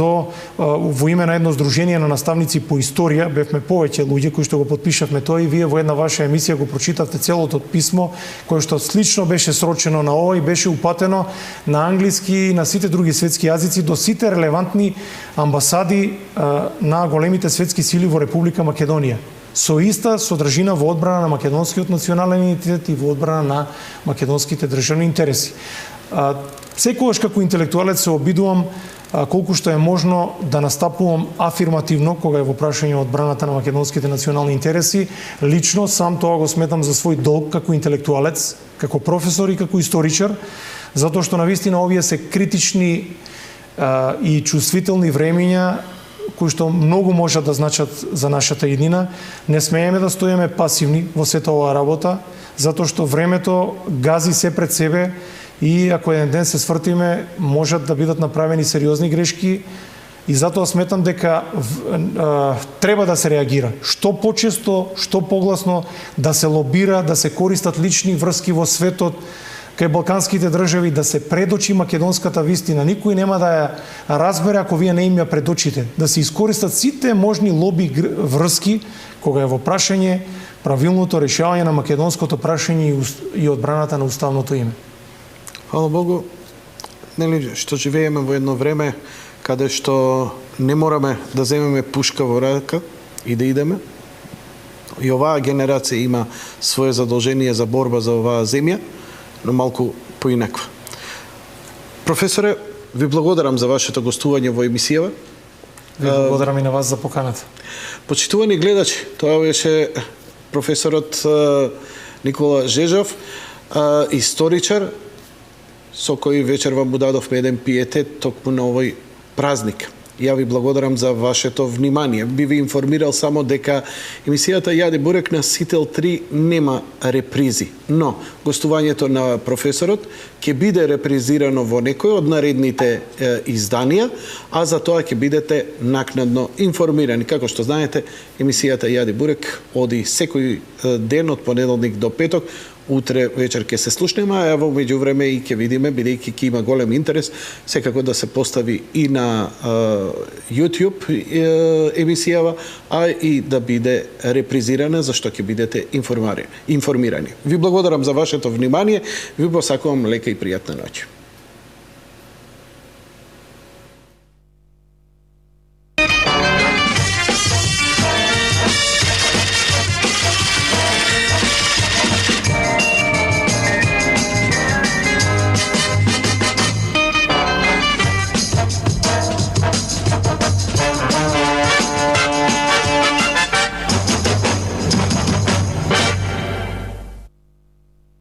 во име на едно здружение на наставници по историја, бевме повеќе луѓе кои што го потпишавме тоа и вие во една ваша емисија го прочитавте целото писмо, кое што слично беше срочено на ова и беше упатено на англиски и на сите други светски јазици до сите релевантни амбасади на големите светски сили во Република Македонија, со иста содржина во одбрана на македонскиот национален идентитет и во одбрана на македонските државни интереси. Секогаш како интелектуалец се обидувам колку што е можно да настапувам афирмативно кога е во прашање одбраната на македонските национални интереси. Лично сам тоа го сметам за свој долг како интелектуалец, како професор и како историчар, затоа што навистина овие се критични и чувствителни времиња кои што многу можат да значат за нашата иднина. Не смееме да стоиме пасивни во сета оваа работа, затоа што времето гази се пред себе и ако еден ден се свртиме, можат да бидат направени сериозни грешки и затоа сметам дека треба да се реагира. Што почесто, што погласно, да се лобира, да се користат лични врски во светот, кај балканските држави, да се предочи македонската вистина. Никој нема да ја разбере ако вие не им ја предочите. Да се искористат сите можни лоби врски кога е во прашање правилното решавање на македонското прашање и одбраната на уставното име. Хвала Богу, нели што живееме во едно време каде што не мораме да земеме пушка во рака и да идеме. И оваа генерација има свое задолжение за борба за оваа земја, но малку поинаква. Професоре, ви благодарам за вашето гостување во емисијава. Ви благодарам и на вас за поканата. Почитувани гледачи, тоа беше професорот Никола Жежов, историчар, со кој вечер вам дадовме еден пиетет токму на овој празник. Ја ви благодарам за вашето внимание. Би ви информирал само дека емисијата Јади Бурек на Сител 3 нема репризи, но гостувањето на професорот ќе биде репризирано во некој од наредните изданија, а за тоа ќе бидете накнадно информирани. Како што знаете, емисијата Јади Бурек оди секој ден од понеделник до петок. Утре вечер ќе се слушнеме, а во меѓувреме и ќе видиме, бидејќи ќе има голем интерес, секако да се постави и на YouTube емисијава, а и да биде репризирана, зашто ќе бидете информирани. Ви благодарам за вашето внимание, ви посакувам лека и пријатна ноќ.